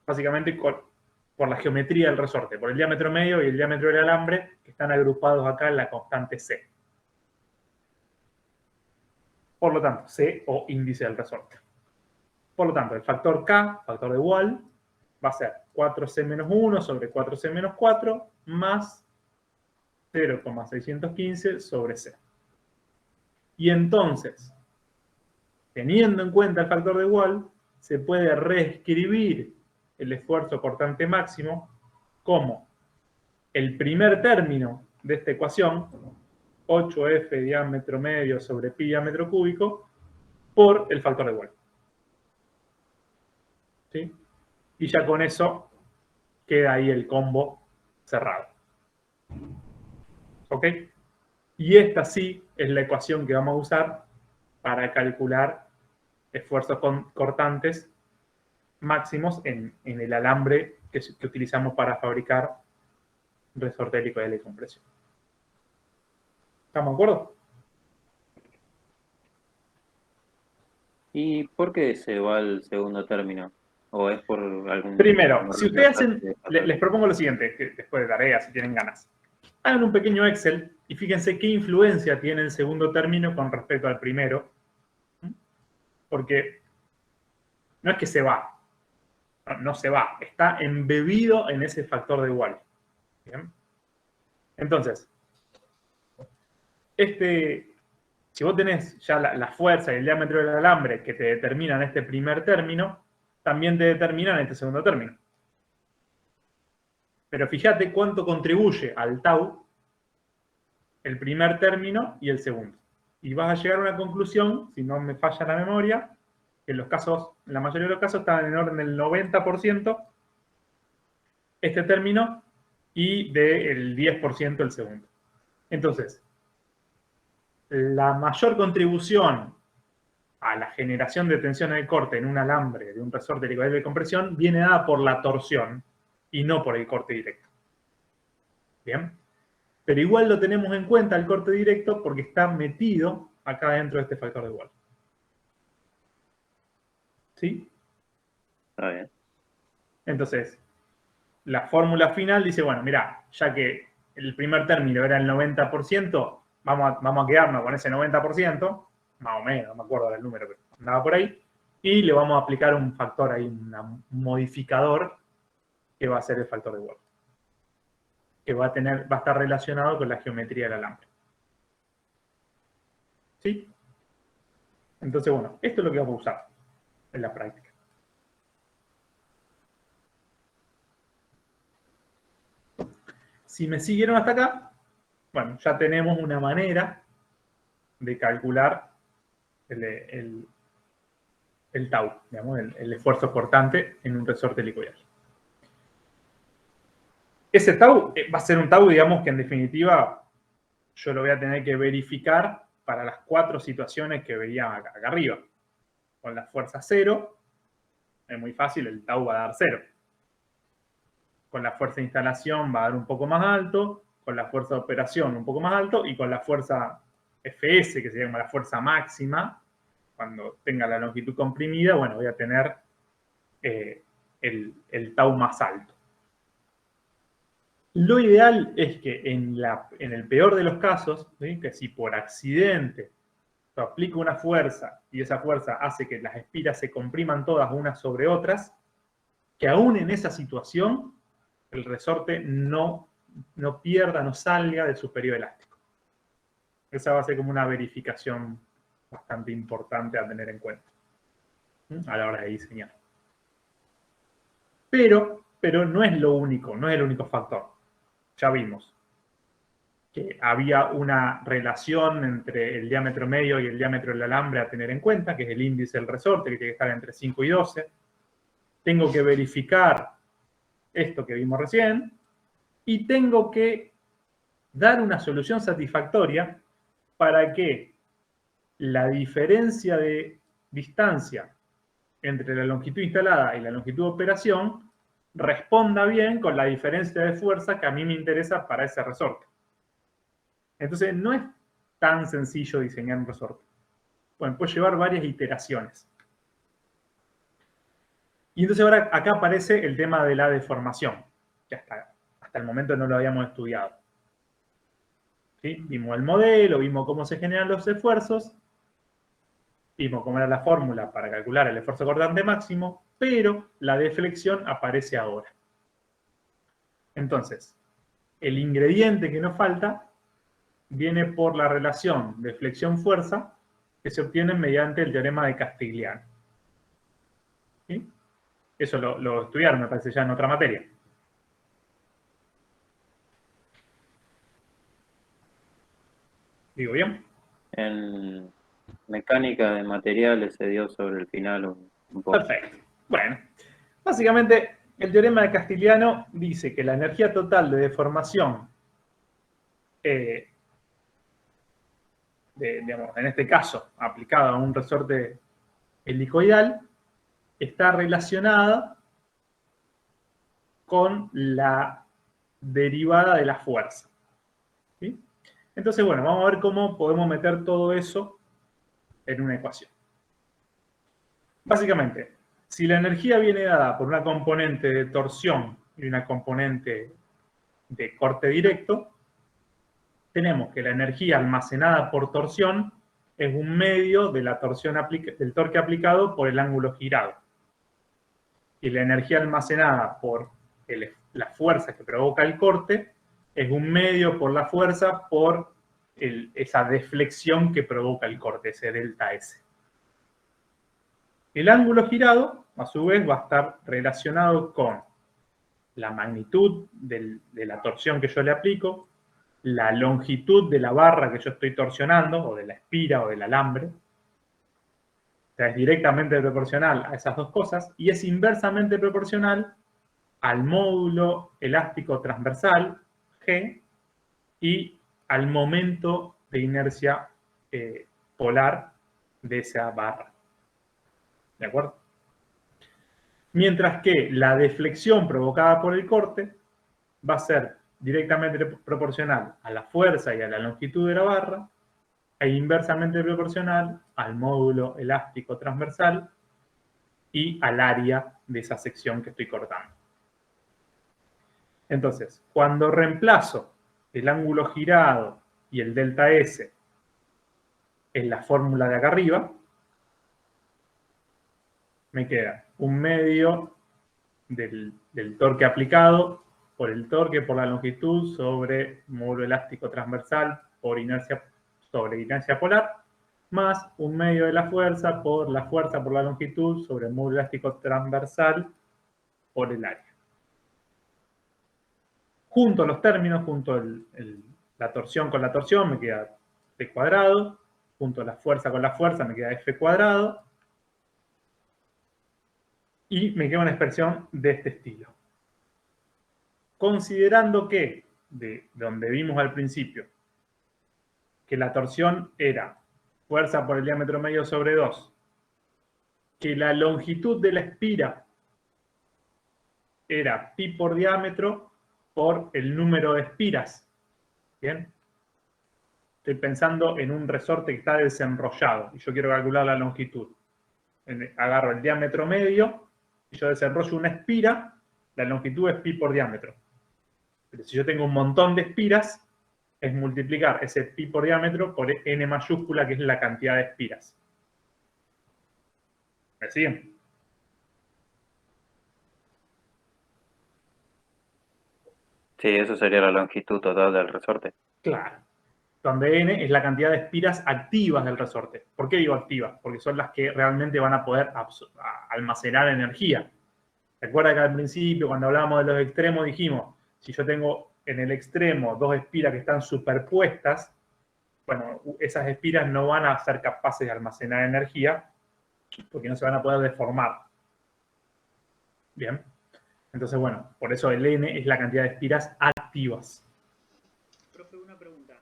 básicamente, por la geometría del resorte, por el diámetro medio y el diámetro del alambre, que están agrupados acá en la constante C. Por lo tanto, C o índice del resorte. Por lo tanto, el factor K, factor de Wall, va a ser 4C menos 1 sobre 4C menos 4 más 0,615 sobre C. Y entonces, teniendo en cuenta el factor de igual, se puede reescribir el esfuerzo cortante máximo como el primer término de esta ecuación, 8F diámetro medio sobre pi diámetro cúbico, por el factor de igual. ¿Sí? Y ya con eso queda ahí el combo cerrado. ¿Ok? Y esta sí es la ecuación que vamos a usar para calcular esfuerzos cortantes máximos en el alambre que utilizamos para fabricar resorte helicoidal de compresión. ¿Estamos de acuerdo? ¿Y por qué se va al segundo término? ¿O es por algún Primero, valor si ustedes de hacen, les propongo lo siguiente, que después de tareas, si tienen ganas. Hagan un pequeño Excel y fíjense qué influencia tiene el segundo término con respecto al primero. Porque no es que se va, no se va, está embebido en ese factor de igual. ¿Bien? Entonces, si vos tenés ya la fuerza y el diámetro del alambre que te determinan este primer término, también te determinan este segundo término. Pero fíjate cuánto contribuye al tau el primer término y el segundo. Y vas a llegar a una conclusión, si no me falla la memoria, que en la mayoría de los casos están en orden del 90% este término y del 10% el segundo. Entonces, la mayor contribución a la generación de tensión en el corte en un alambre de un resorte helicoidal de compresión viene dada por la torsión y no por el corte directo. ¿Bien? Pero igual lo tenemos en cuenta el corte directo porque está metido acá dentro de este factor de igual. ¿Sí? Está bien. Entonces, la fórmula final dice, bueno, mira, ya que el primer término era el 90%, vamos a quedarnos con ese 90%, más o menos, no me acuerdo del número, pero andaba por ahí, y le vamos a aplicar un factor ahí, un modificador, que va a ser el factor de igual, que va a estar relacionado con la geometría del alambre. ¿Sí? Entonces, bueno, esto es lo que vamos a usar en la práctica. Si me siguieron hasta acá, bueno, ya tenemos una manera de calcular el tau, digamos, el esfuerzo cortante en un resorte helicoidal. Ese tau va a ser un tau, digamos, que en definitiva yo lo voy a tener que verificar para las 4 situaciones que veía acá arriba. Con la fuerza 0, es muy fácil, el tau va a dar 0. Con la fuerza de instalación va a dar un poco más alto, con la fuerza de operación un poco más alto, y con la fuerza Fs, que se llama la fuerza máxima, cuando tenga la longitud comprimida, bueno, voy a tener el tau más alto. Lo ideal es que en el peor de los casos, ¿sí? Que si por accidente yo aplico una fuerza y esa fuerza hace que las espiras se compriman todas unas sobre otras, que aún en esa situación el resorte no pierda, no salga de su periodo elástico. Esa va a ser como una verificación bastante importante a tener en cuenta a la hora de diseñar. Pero no es lo único, no es el único factor. Ya vimos que había una relación entre el diámetro medio y el diámetro del alambre a tener en cuenta, que es el índice del resorte, que tiene que estar entre 5 y 12. Tengo que verificar esto que vimos recién y tengo que dar una solución satisfactoria para que la diferencia de distancia entre la longitud instalada y la longitud de operación responda bien con la diferencia de fuerza que a mí me interesa para ese resorte. Entonces, no es tan sencillo diseñar un resorte. Bueno, puede llevar varias iteraciones. Y entonces ahora acá aparece el tema de la deformación, que hasta el momento no lo habíamos estudiado. ¿Sí? Vimos el modelo, vimos cómo se generan los esfuerzos, vimos cómo era la fórmula para calcular el esfuerzo cortante máximo, pero la deflexión aparece ahora. Entonces, el ingrediente que nos falta viene por la relación de flexión-fuerza que se obtiene mediante el teorema de Castigliano. ¿Sí? Eso lo estudiaron, me parece, ya en otra materia. ¿Digo bien? En mecánica de materiales se dio sobre el final un poco. Perfecto. Bueno, básicamente el teorema de Castigliano dice que la energía total de deformación, digamos, en este caso aplicada a un resorte helicoidal, está relacionada con la derivada de la fuerza. ¿Sí? Entonces, bueno, vamos a ver cómo podemos meter todo eso en una ecuación. Básicamente, si la energía viene dada por una componente de torsión y una componente de corte directo, tenemos que la energía almacenada por torsión es un medio de la torsión del torque aplicado por el ángulo girado. Y la energía almacenada por la fuerza que provoca el corte es un medio por la fuerza por esa deflexión que provoca el corte, ese delta S. El ángulo girado, a su vez, va a estar relacionado con la magnitud de la torsión que yo le aplico, la longitud de la barra que yo estoy torsionando, o de la espira o del alambre. O sea, es directamente proporcional a esas dos cosas y es inversamente proporcional al módulo elástico transversal, G, y al momento de inercia polar de esa barra. ¿De acuerdo? Mientras que la deflexión provocada por el corte va a ser directamente proporcional a la fuerza y a la longitud de la barra e inversamente proporcional al módulo elástico transversal y al área de esa sección que estoy cortando. Entonces, cuando reemplazo el ángulo girado y el delta S en la fórmula de acá arriba, me queda un medio del torque aplicado por el torque por la longitud sobre módulo elástico transversal por inercia sobre inercia polar, más un medio de la fuerza por la longitud sobre el módulo elástico transversal por el área. Junto los términos, junto la torsión con la torsión, me queda T cuadrado, junto la fuerza con la fuerza, me queda F cuadrado, y me queda una expresión de este estilo. Considerando que, de donde vimos al principio, que la torsión era fuerza por el diámetro medio sobre 2, que la longitud de la espira era pi por diámetro por el número de espiras. ¿Bien? Estoy pensando en un resorte que está desenrollado y yo quiero calcular la longitud. Agarro el diámetro medio y yo desenrollo una espira, la longitud es pi por diámetro. Pero si yo tengo un montón de espiras, es multiplicar ese pi por diámetro por n mayúscula, que es la cantidad de espiras. ¿Me siguen? Sí, eso sería la longitud total del resorte. Claro. Donde n es la cantidad de espiras activas del resorte. ¿Por qué digo activas? Porque son las que realmente van a poder almacenar energía. Recuerda que al principio, cuando hablábamos de los extremos, dijimos, si yo tengo en el extremo dos espiras que están superpuestas, bueno, esas espiras no van a ser capaces de almacenar energía porque no se van a poder deformar. Bien. Entonces, bueno, por eso el N es la cantidad de espiras activas. Profe, una pregunta.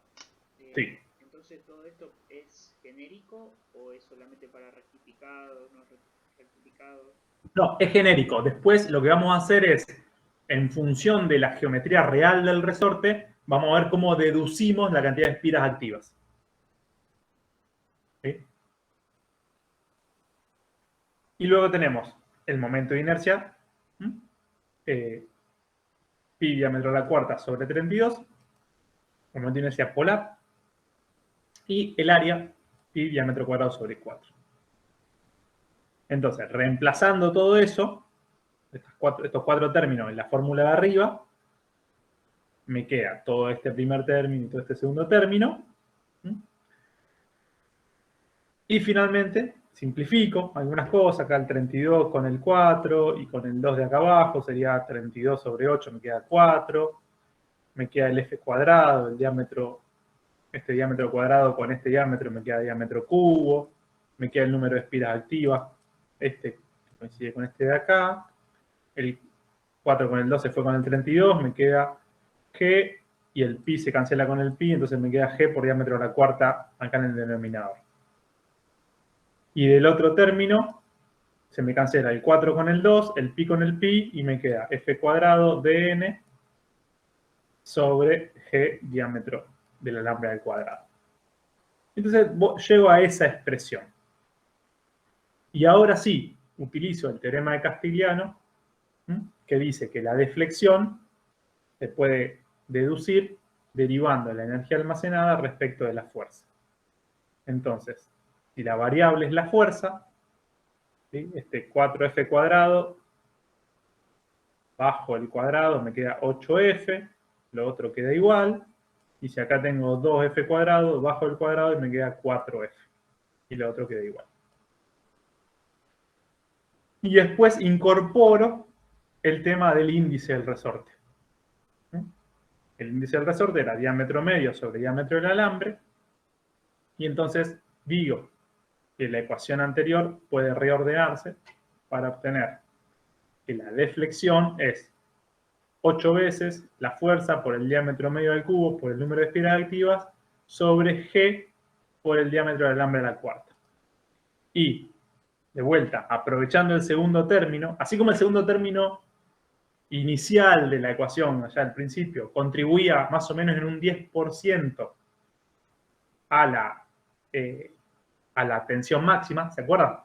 Sí. Entonces, ¿todo esto es genérico o es solamente para rectificados, no rectificados? No, es genérico. Después lo que vamos a hacer es, en función de la geometría real del resorte, vamos a ver cómo deducimos la cantidad de espiras activas. ¿Sí? Y luego tenemos el momento de inercia, pi diámetro a la cuarta sobre 32, el momento de inercia polar, y el área, pi diámetro cuadrado sobre 4. Entonces, reemplazando todo eso, estos cuatro términos en la fórmula de arriba, me queda todo este primer término y todo este segundo término. Y finalmente, simplifico algunas cosas. Acá el 32 con el 4 y con el 2 de acá abajo sería 32 sobre 8, me queda 4. Me queda el f cuadrado, el diámetro, este diámetro cuadrado con este diámetro me queda diámetro cubo. Me queda el número de espiras activas, este coincide con este de acá. El 4 con el 2 se fue con el 32, me queda g, y el pi se cancela con el pi, entonces me queda g por diámetro a la cuarta acá en el denominador. Y del otro término se me cancela el 4 con el 2, el pi con el pi, y me queda f cuadrado dn sobre g diámetro del alambre al cuadrado. Entonces llego a esa expresión. Y ahora sí, utilizo el teorema de Castigliano, que dice que la deflexión se puede deducir derivando la energía almacenada respecto de la fuerza. Entonces, si la variable es la fuerza, ¿sí? Este 4f cuadrado bajo el cuadrado me queda 8f, lo otro queda igual, y si acá tengo 2f cuadrado bajo el cuadrado me queda 4f, y lo otro queda igual. Y después incorporo el tema del índice del resorte. El índice del resorte era diámetro medio sobre diámetro del alambre, y entonces digo que la ecuación anterior puede reordenarse para obtener que la deflexión es 8 veces la fuerza por el diámetro medio del cubo por el número de espiras activas sobre g por el diámetro del alambre a la cuarta. Y, de vuelta, aprovechando el segundo término, así como el segundo término inicial de la ecuación, allá al principio, contribuía más o menos en un 10% a la tensión máxima, ¿se acuerdan?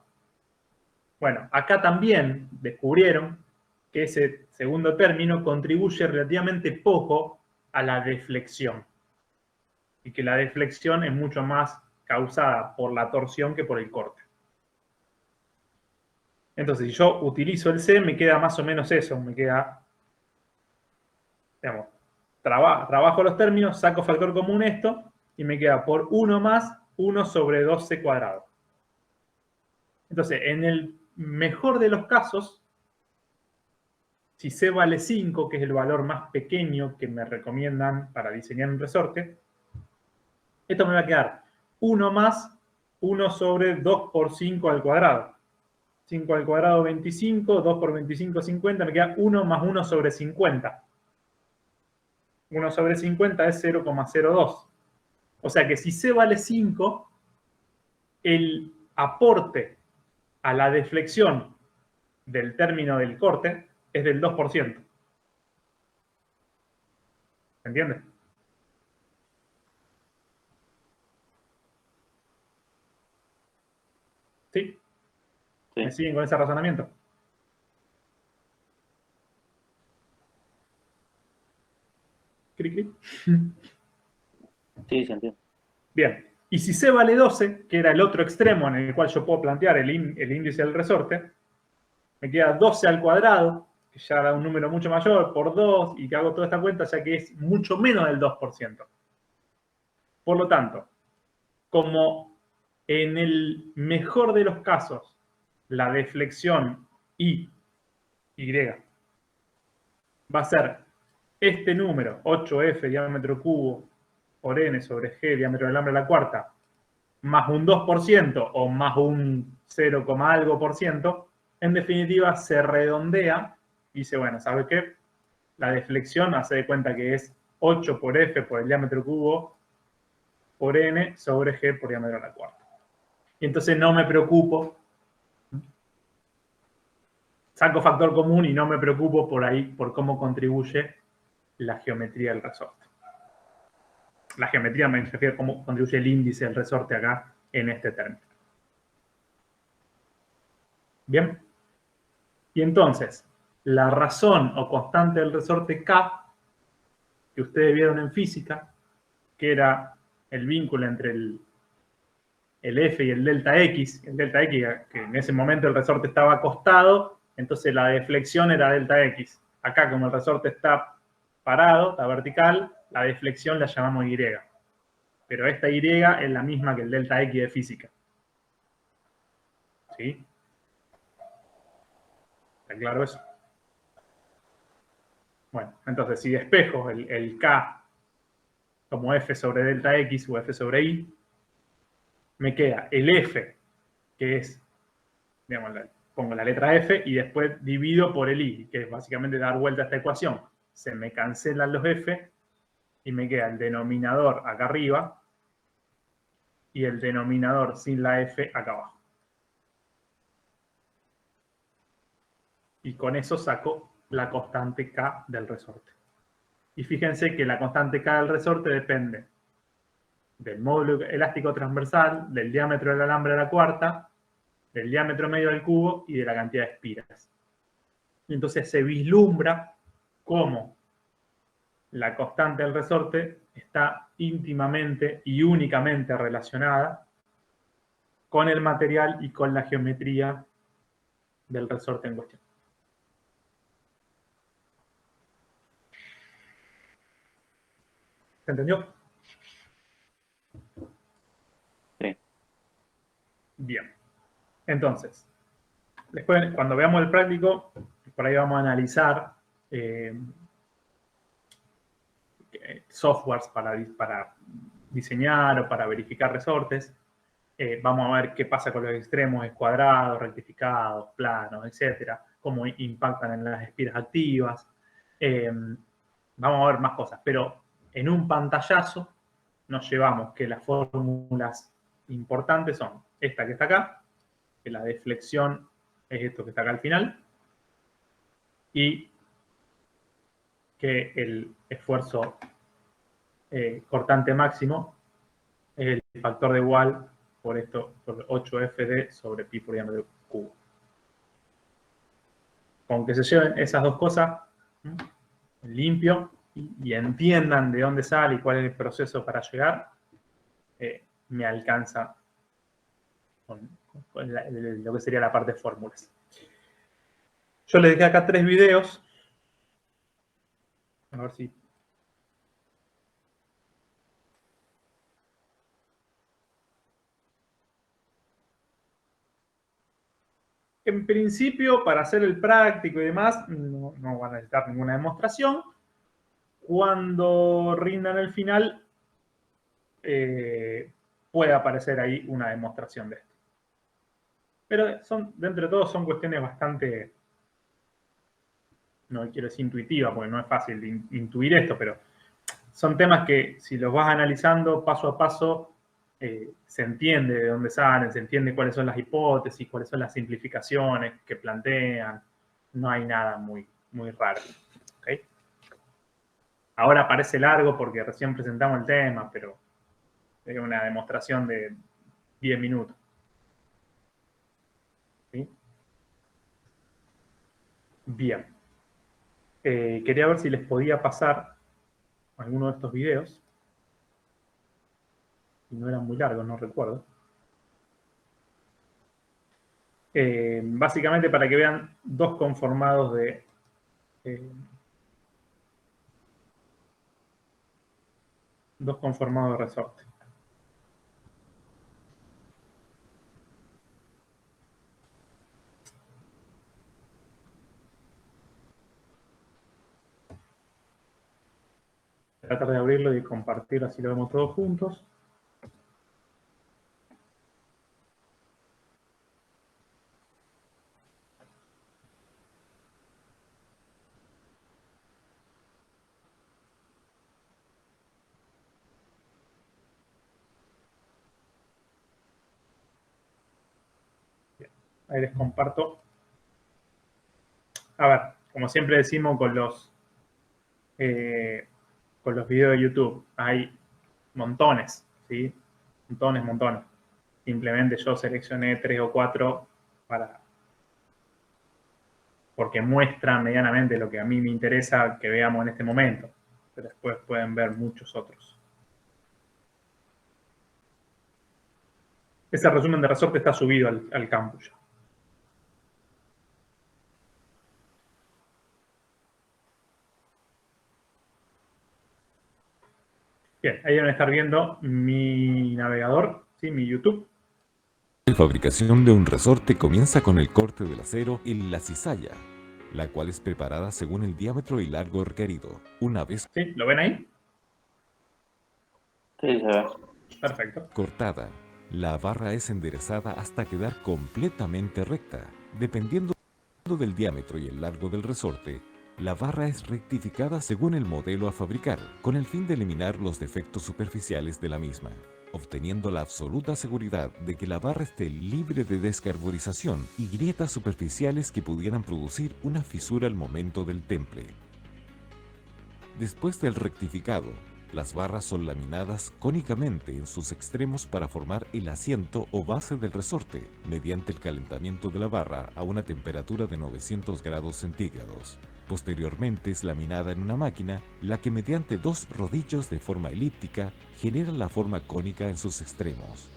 Bueno, acá también descubrieron que ese segundo término contribuye relativamente poco a la deflexión. Y que la deflexión es mucho más causada por la torsión que por el corte. Entonces, si yo utilizo el C, me queda más o menos eso. Me queda, digamos, trabajo los términos, saco factor común esto, y me queda por 1 más 1 sobre 2C cuadrado. Entonces, en el mejor de los casos, si C vale 5, que es el valor más pequeño que me recomiendan para diseñar un resorte, esto me va a quedar 1 más 1 sobre 2 por 5 al cuadrado. 5 al cuadrado 25, 2 por 25 50, me queda 1 más 1 sobre 50. 1 sobre 50 es 0,02. O sea que si C vale 5, el aporte a la deflexión del término del corte es del 2%. ¿Se entiende? ¿Sí? Sí. ¿Me siguen con ese razonamiento? ¿Cri, cri? Sí, se entiende. Bien. Y si C vale 12, que era el otro extremo en el cual yo puedo plantear el índice del resorte, me queda 12 al cuadrado, que ya da un número mucho mayor, por 2, y que hago toda esta cuenta, ya que es mucho menos del 2%. Por lo tanto, como en el mejor de los casos, la deflexión Y va a ser este número, 8F diámetro cubo por N sobre G diámetro del alambre a la cuarta, más un 2% o más un 0, algo por ciento, en definitiva se redondea y dice, bueno, ¿sabe qué? La deflexión hace de cuenta que es 8 por F por el diámetro cubo por N sobre G por diámetro a la cuarta. Y entonces no me preocupo, saco factor común y no me preocupo por ahí, por cómo contribuye la geometría del resorte. La geometría me refiero a cómo contribuye el índice del resorte acá en este término. Bien. Y entonces, la razón o constante del resorte K, que ustedes vieron en física, que era el vínculo entre el F y el delta X que en ese momento el resorte estaba acostado, entonces la deflexión era delta X. Acá, como el resorte está parado, está vertical, la deflexión la llamamos Y. Pero esta Y es la misma que el delta X de física. ¿Sí? ¿Está claro eso? Bueno, entonces si despejo el K como F sobre delta X o F sobre Y, me queda el F, que es, digamos, pongo la letra F y después divido por el I, que es básicamente dar vuelta a esta ecuación. Se me cancelan los F y me queda el denominador acá arriba y el denominador sin la F acá abajo. Y con eso saco la constante K del resorte. Y fíjense que la constante K del resorte depende del módulo elástico transversal, del diámetro del alambre a la cuarta, del diámetro medio del cubo y de la cantidad de espiras. Entonces se vislumbra cómo la constante del resorte está íntimamente y únicamente relacionada con el material y con la geometría del resorte en cuestión. ¿Se entendió? Sí. Bien. Entonces, después, cuando veamos el práctico, por ahí vamos a analizar softwares para diseñar o para verificar resortes. Vamos a ver qué pasa con los extremos, cuadrados, rectificados, planos, etcétera, cómo impactan en las espiras activas. Vamos a ver más cosas, pero en un pantallazo nos llevamos que las fórmulas importantes son esta que está acá, que la deflexión es esto que está acá al final, y que el esfuerzo cortante máximo es el factor de Wall por esto, por 8FD sobre pi por diámetro cubo. Con que se lleven esas dos cosas limpio y entiendan de dónde sale y cuál es el proceso para llegar, me alcanza con lo que sería la parte de fórmulas. Yo les dejé acá 3 videos. A ver si... En principio, para hacer el práctico y demás, no van a necesitar ninguna demostración. Cuando rindan el final, puede aparecer ahí una demostración de esto. Pero dentro de todo son cuestiones bastante, no quiero decir intuitivas, porque no es fácil de intuir esto, pero son temas que si los vas analizando paso a paso, se entiende de dónde salen, se entiende cuáles son las hipótesis, cuáles son las simplificaciones que plantean. No hay nada muy, muy raro. ¿Okay? Ahora parece largo porque recién presentamos el tema, pero es una demostración de 10 minutos. ¿Sí? Bien. Quería ver si les podía pasar alguno de estos videos. Y no eran muy largos, no recuerdo. Básicamente para que vean dos conformados de... dos conformados de resorte. Voy a tratar de abrirlo y compartir, así lo vemos todos juntos. Bien, ahí les comparto. A ver, como siempre decimos con los videos de YouTube, hay montones, ¿sí? Montones. Simplemente yo seleccioné 3 o 4 porque muestra medianamente lo que a mí me interesa que veamos en este momento. Pero después pueden ver muchos otros. Ese resumen de resorte está subido al campus ya. Bien, ahí van a estar viendo mi navegador, ¿sí? Mi YouTube. La fabricación de un resorte comienza con el corte del acero en la cizalla, la cual es preparada según el diámetro y largo requerido. Una vez ¿Sí? ¿Lo ven ahí? Sí, se ve. Perfecto. cortada, la barra es enderezada hasta quedar completamente recta. Dependiendo del diámetro y el largo del resorte, la barra es rectificada según el modelo a fabricar, con el fin de eliminar los defectos superficiales de la misma, obteniendo la absoluta seguridad de que la barra esté libre de descarburización y grietas superficiales que pudieran producir una fisura al momento del temple. Después del rectificado, las barras son laminadas cónicamente en sus extremos para formar el asiento o base del resorte, mediante el calentamiento de la barra a una temperatura de 900 grados centígrados. Posteriormente es laminada en una máquina, la que mediante dos rodillos de forma elíptica genera la forma cónica en sus extremos.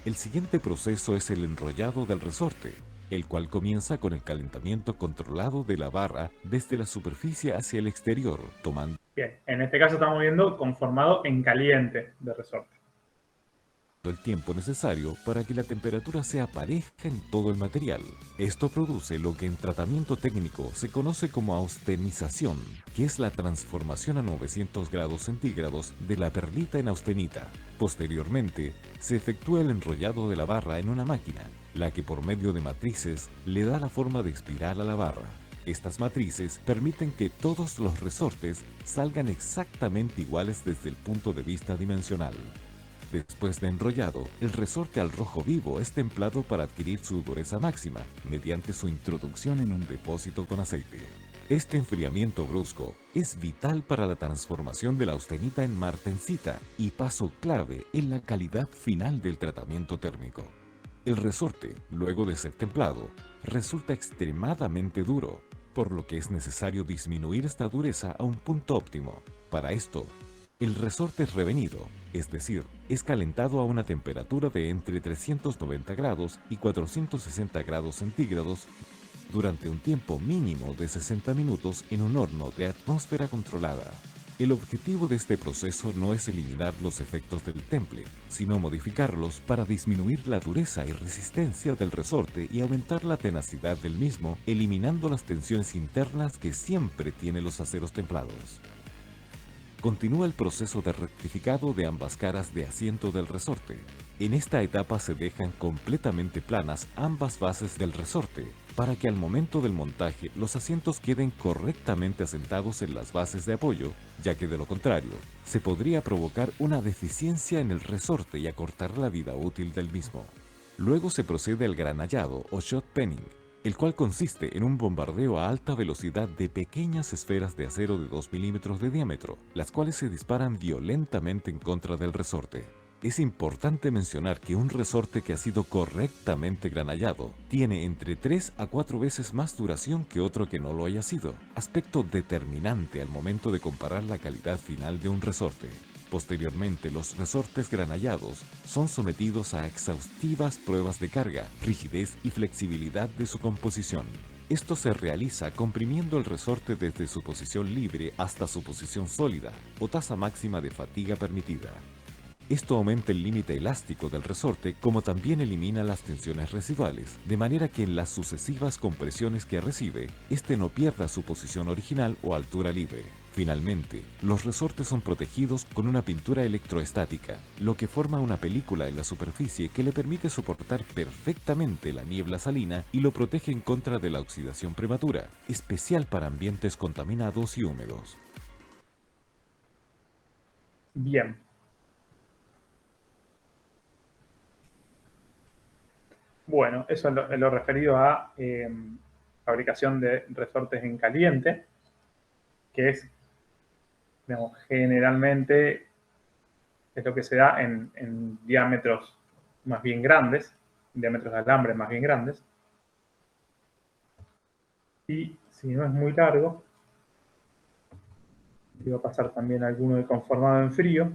El siguiente proceso es el enrollado del resorte, el cual comienza con el calentamiento controlado de la barra desde la superficie hacia el exterior, tomando Bien, en este caso estamos viendo conformado en caliente de resorte. el tiempo necesario para que la temperatura sea pareja en todo el material. Esto produce lo que en tratamiento técnico se conoce como austenización, que es la transformación a 900 grados centígrados de la perlita en austenita. Posteriormente, se efectúa el enrollado de la barra en una máquina, la que por medio de matrices le da la forma de espiral a la barra. Estas matrices permiten que todos los resortes salgan exactamente iguales desde el punto de vista dimensional. Después de enrollado, el resorte al rojo vivo es templado para adquirir su dureza máxima, mediante su introducción en un depósito con aceite. Este enfriamiento brusco es vital para la transformación de la austenita en martensita y paso clave en la calidad final del tratamiento térmico. El resorte, luego de ser templado, resulta extremadamente duro, por lo que es necesario disminuir esta dureza a un punto óptimo. Para esto, el resorte es revenido, es decir, es calentado a una temperatura de entre 390 grados y 460 grados centígrados durante un tiempo mínimo de 60 minutos en un horno de atmósfera controlada. El objetivo de este proceso no es eliminar los efectos del temple, sino modificarlos para disminuir la dureza y resistencia del resorte y aumentar la tenacidad del mismo, eliminando las tensiones internas que siempre tienen los aceros templados. Continúa el proceso de rectificado de ambas caras de asiento del resorte. En esta etapa se dejan completamente planas ambas bases del resorte, para que al momento del montaje los asientos queden correctamente asentados en las bases de apoyo, ya que de lo contrario, se podría provocar una deficiencia en el resorte y acortar la vida útil del mismo. Luego se procede al granallado o shot penning, el cual consiste en un bombardeo a alta velocidad de pequeñas esferas de acero de 2 milímetros de diámetro, las cuales se disparan violentamente en contra del resorte. Es importante mencionar que un resorte que ha sido correctamente granallado tiene entre 3 a 4 veces más duración que otro que no lo haya sido, aspecto determinante al momento de comparar la calidad final de un resorte. Posteriormente, los resortes granallados son sometidos a exhaustivas pruebas de carga, rigidez y flexibilidad de su composición. Esto se realiza comprimiendo el resorte desde su posición libre hasta su posición sólida o tasa máxima de fatiga permitida. Esto aumenta el límite elástico del resorte, como también elimina las tensiones residuales, de manera que en las sucesivas compresiones que recibe, este no pierda su posición original o altura libre. Finalmente, los resortes son protegidos con una pintura electroestática, lo que forma una película en la superficie que le permite soportar perfectamente la niebla salina y lo protege en contra de la oxidación prematura, especial para ambientes contaminados y húmedos. Bien. Bueno, eso es lo referido a fabricación de resortes en caliente, que es, digamos, generalmente es lo que se da en diámetros más bien grandes, diámetros de alambre más bien grandes. Y si no es muy largo, voy a pasar también alguno de conformado en frío.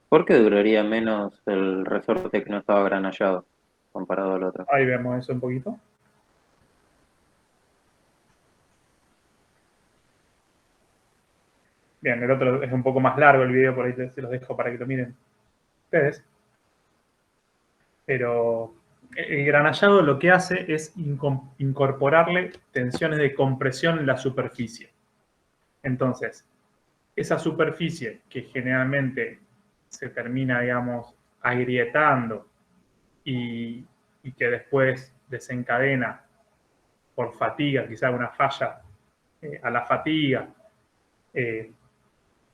¿Por qué duraría menos el resorte que no estaba granallado? comparado al otro. Ahí vemos eso un poquito. Bien, el otro es un poco más largo el video, por ahí se los dejo para que lo miren ustedes. Pero el granallado lo que hace es incorporarle tensiones de compresión en la superficie. Entonces, esa superficie que generalmente se termina, digamos, agrietando y que después desencadena por fatiga, quizá una falla a la fatiga,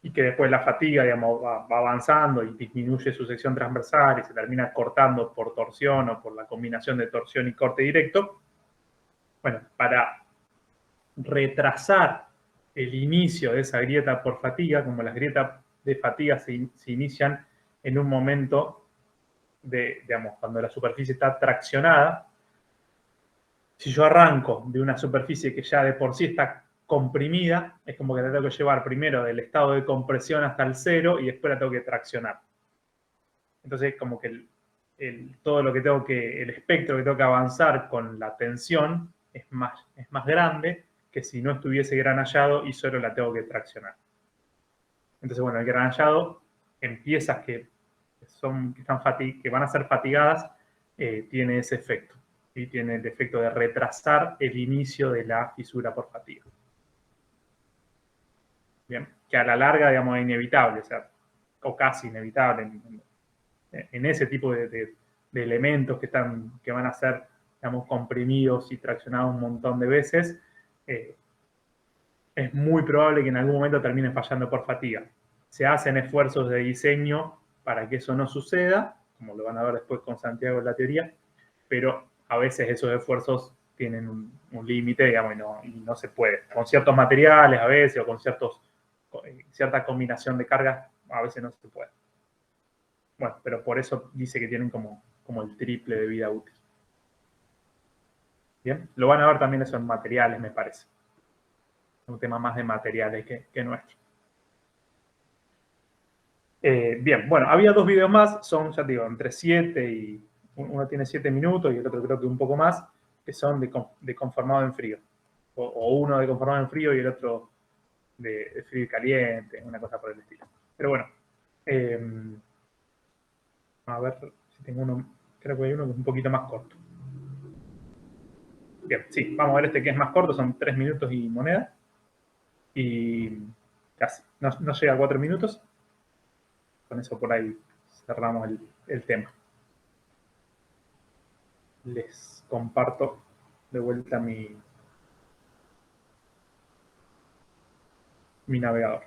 y que después la fatiga, digamos, va avanzando y disminuye su sección transversal y se termina cortando por torsión o por la combinación de torsión y corte directo. Bueno, para retrasar el inicio de esa grieta por fatiga, como las grietas de fatiga se inician en un momento digamos, cuando la superficie está traccionada. Si yo arranco de una superficie que ya de por sí está comprimida, es como que la tengo que llevar primero del estado de compresión hasta el cero y después la tengo que traccionar. Entonces, como que todo lo que tengo el espectro que tengo que avanzar con la tensión es más grande que si no estuviese granallado y solo la tengo que traccionar. Entonces, bueno, el granallado en piezas que van a ser fatigadas tiene ese efecto. Y tiene el efecto de retrasar el inicio de la fisura por fatiga. Bien, que a la larga, digamos, es inevitable, o casi inevitable en ese tipo de elementos que van a ser, digamos, comprimidos y traccionados un montón de veces. Es muy probable que en algún momento terminen fallando por fatiga. Se hacen esfuerzos de diseño para que eso no suceda, como lo van a ver después con Santiago en la teoría, pero a veces esos esfuerzos tienen un límite, digamos, y no se puede. Con ciertos materiales a veces, o con cierta combinación de cargas, a veces no se puede. Bueno, pero por eso dice que tienen como el triple de vida útil. Bien, lo van a ver también eso en materiales, me parece. Un tema más de materiales que nuestro. Bien, bueno, había 2 videos más, son, ya te digo, entre 7 y... Uno tiene 7 minutos y el otro creo que un poco más, que son de conformado en frío. O uno de conformado en frío y el otro de frío y caliente, una cosa por el estilo. Pero bueno, a ver si tengo uno, creo que hay uno que es un poquito más corto. Bien, sí, vamos a ver este que es más corto, son 3 minutos y moneda. Y casi, no llega a 4 minutos. Con eso por ahí cerramos el tema. Les comparto de vuelta mi navegador.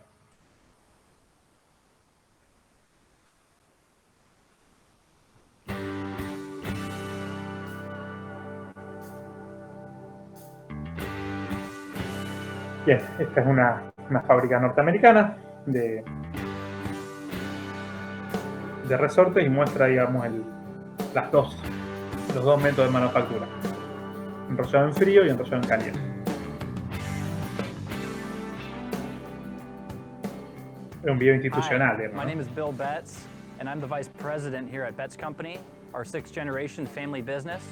Bien, esta es una fábrica norteamericana de resortes y muestra, digamos, los dos métodos de manufactura. Enrollado en frío y enrollado en caliente. Es un video institucional. Hi, my name is Bill Betts, and I'm the Vice President here at Betts Company, our 6th generation family business.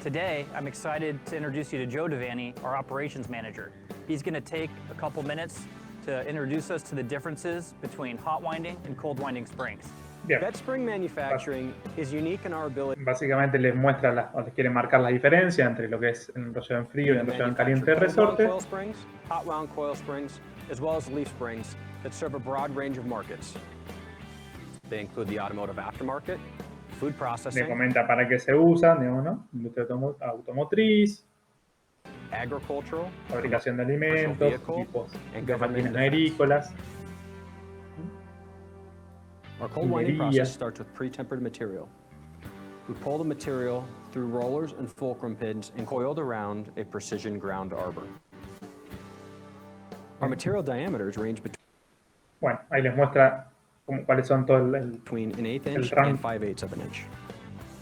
Today, I'm excited to introduce you to Joe Devaney, our Operations Manager. He's going to take a couple minutes to introduce us to the differences between hot winding and cold winding springs. Bien. Betts Spring Manufacturing is unique in our ability. Básicamente les muestra o les quiere marcar la diferencia entre lo que es el enrollado en frío y el enrollado en caliente de resorte. Coil springs, hot wound coil springs, as well as leaf springs that serve a broad range of markets. They include the automotive aftermarket, food Le processing, comenta para qué se usan, digamos, ¿no? Industria automotriz, agricultural, fabricación de alimentos, equipos de máquinas agrícolas. Our cold winding Minería. process starts with pre-tempered material. We pull the material through rollers and fulcrum pins and coiled around a precision ground arbor. Our material diameters range Bueno, ahí les muestra cuáles son todo between an 1/8 inch rango. and 5/8 of an inch.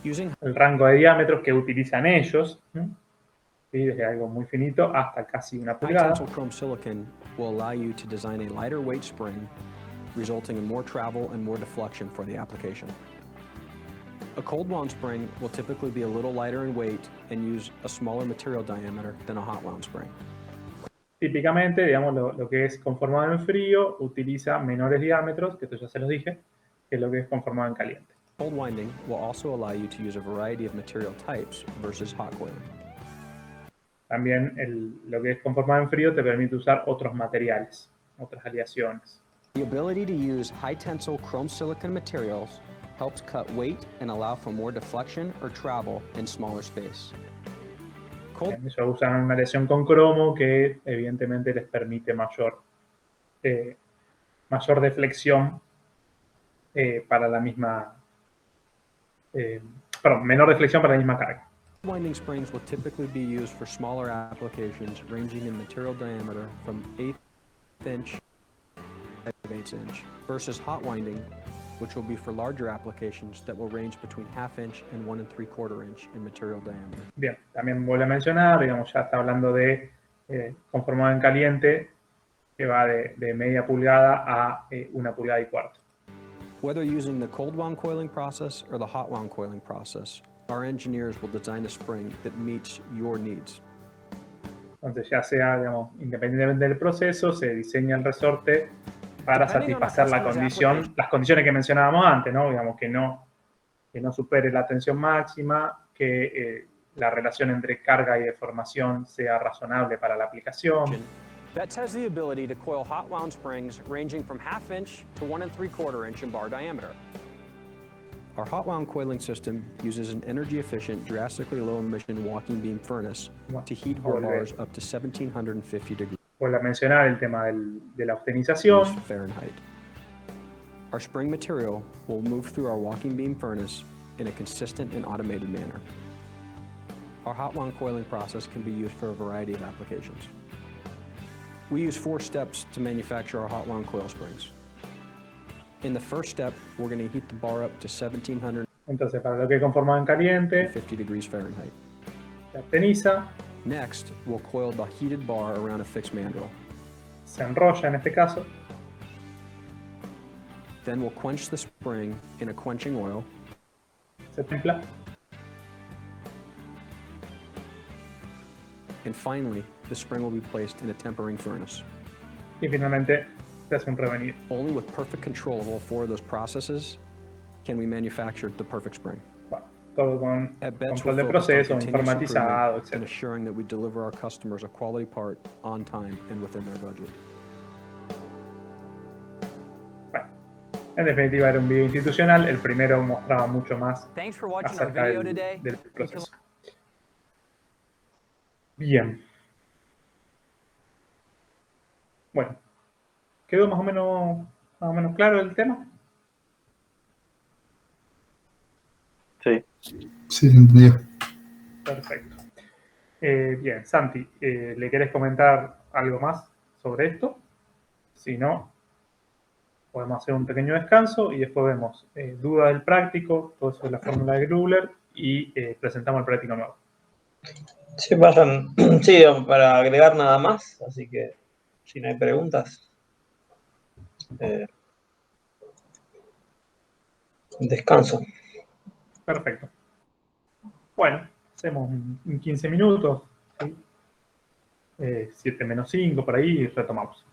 Using el rango de diámetros que utilizan ellos, ¿sí? Desde algo muy finito hasta casi una high pulgada. tensile chrome silicon will allow you to design a lighter weight spring, resulting in more travel and more deflection for the application. A cold wound spring will typically be a little lighter in weight and use a smaller material diameter than a hot wound spring. Típicamente, digamos, lo que es conformado en frío utiliza menores diámetros, que esto ya se los dije, que lo que es conformado en caliente. Cold winding will also allow you to use a variety of material types versus hot coiling. También lo que es conformado en frío te permite usar otros materiales, otras aleaciones. The ability to use high tensile chrome silicon materials helps cut weight and allow for more deflection or travel in smaller space. Cold Ellos usan una aleación con cromo que evidentemente les permite mayor deflexión para la misma, menor deflexión para la misma carga. winding springs will typically be used for smaller applications ranging in material diameter from 1/8 inch to 1/8 inch versus hot winding, which will be for larger applications that will range between 1/2 inch and 1 3/4 inch in material diameter. Bien, también vuelve a mencionar, digamos, ya está hablando de conformado en caliente, que va de media pulgada a 1,25 pulgadas. Whether using the cold wound coiling process or the hot wound coiling process, our engineers will design a spring that meets your needs. Entonces, ya sea, digamos, independientemente del proceso, se diseña el resorte para satisfacer las condiciones que mencionábamos antes, ¿no? Digamos, que no supere la tensión máxima, que la relación entre carga y deformación sea razonable para la aplicación. Betts has the ability to coil hot wound springs ranging from 1/2 inch to 1 3/4 inch in bar diameter. Our hot wound coiling system uses an energy-efficient, drastically low-emission walking beam furnace to heat our bars up to 1,750 degrees Vuelvo a mencionar el tema de la ostenización. Fahrenheit. Our spring material will move through our walking beam furnace in a consistent and automated manner. Our hot wound coiling process can be used for a variety of applications. We use 4 steps to manufacture our hot wound coil springs. In the first step, we're going to heat the bar up to 1,750 Entonces, para lo que es conformado en caliente, degrees Fahrenheit. se osteniza, Next, we'll coil the heated bar around a fixed mandrel. se enrolla en este caso, Then we'll quench the spring in a quenching oil. se templa, And finally, the spring will be placed in a tempering furnace. y finalmente se hace un revenido. Only with perfect control of all 4 of those processes can we manufacture the perfect spring. Bueno, todo con At Betts, control we're de focused on proceso, continuous informatizado, improvement and etc. assuring that we deliver our customers a quality part on time and within their budget. Bueno, en definitiva era un video institucional, el primero mostraba mucho más Thanks for watching our acerca video del today. proceso. Bien. Bueno, ¿quedó más o menos claro el tema? Sí. Sí, se entendió. Perfecto. Bien, Santi, ¿le querés comentar algo más sobre esto? Si no, podemos hacer un pequeño descanso y después vemos duda del práctico, todo eso de la fórmula de Grubler y presentamos el práctico nuevo. Sí, vayan, sí, para agregar nada más, así que si no hay preguntas, descanso. Perfecto. Bueno, hacemos un 15 minutos, ¿sí? 7 menos 5 por ahí y retomamos.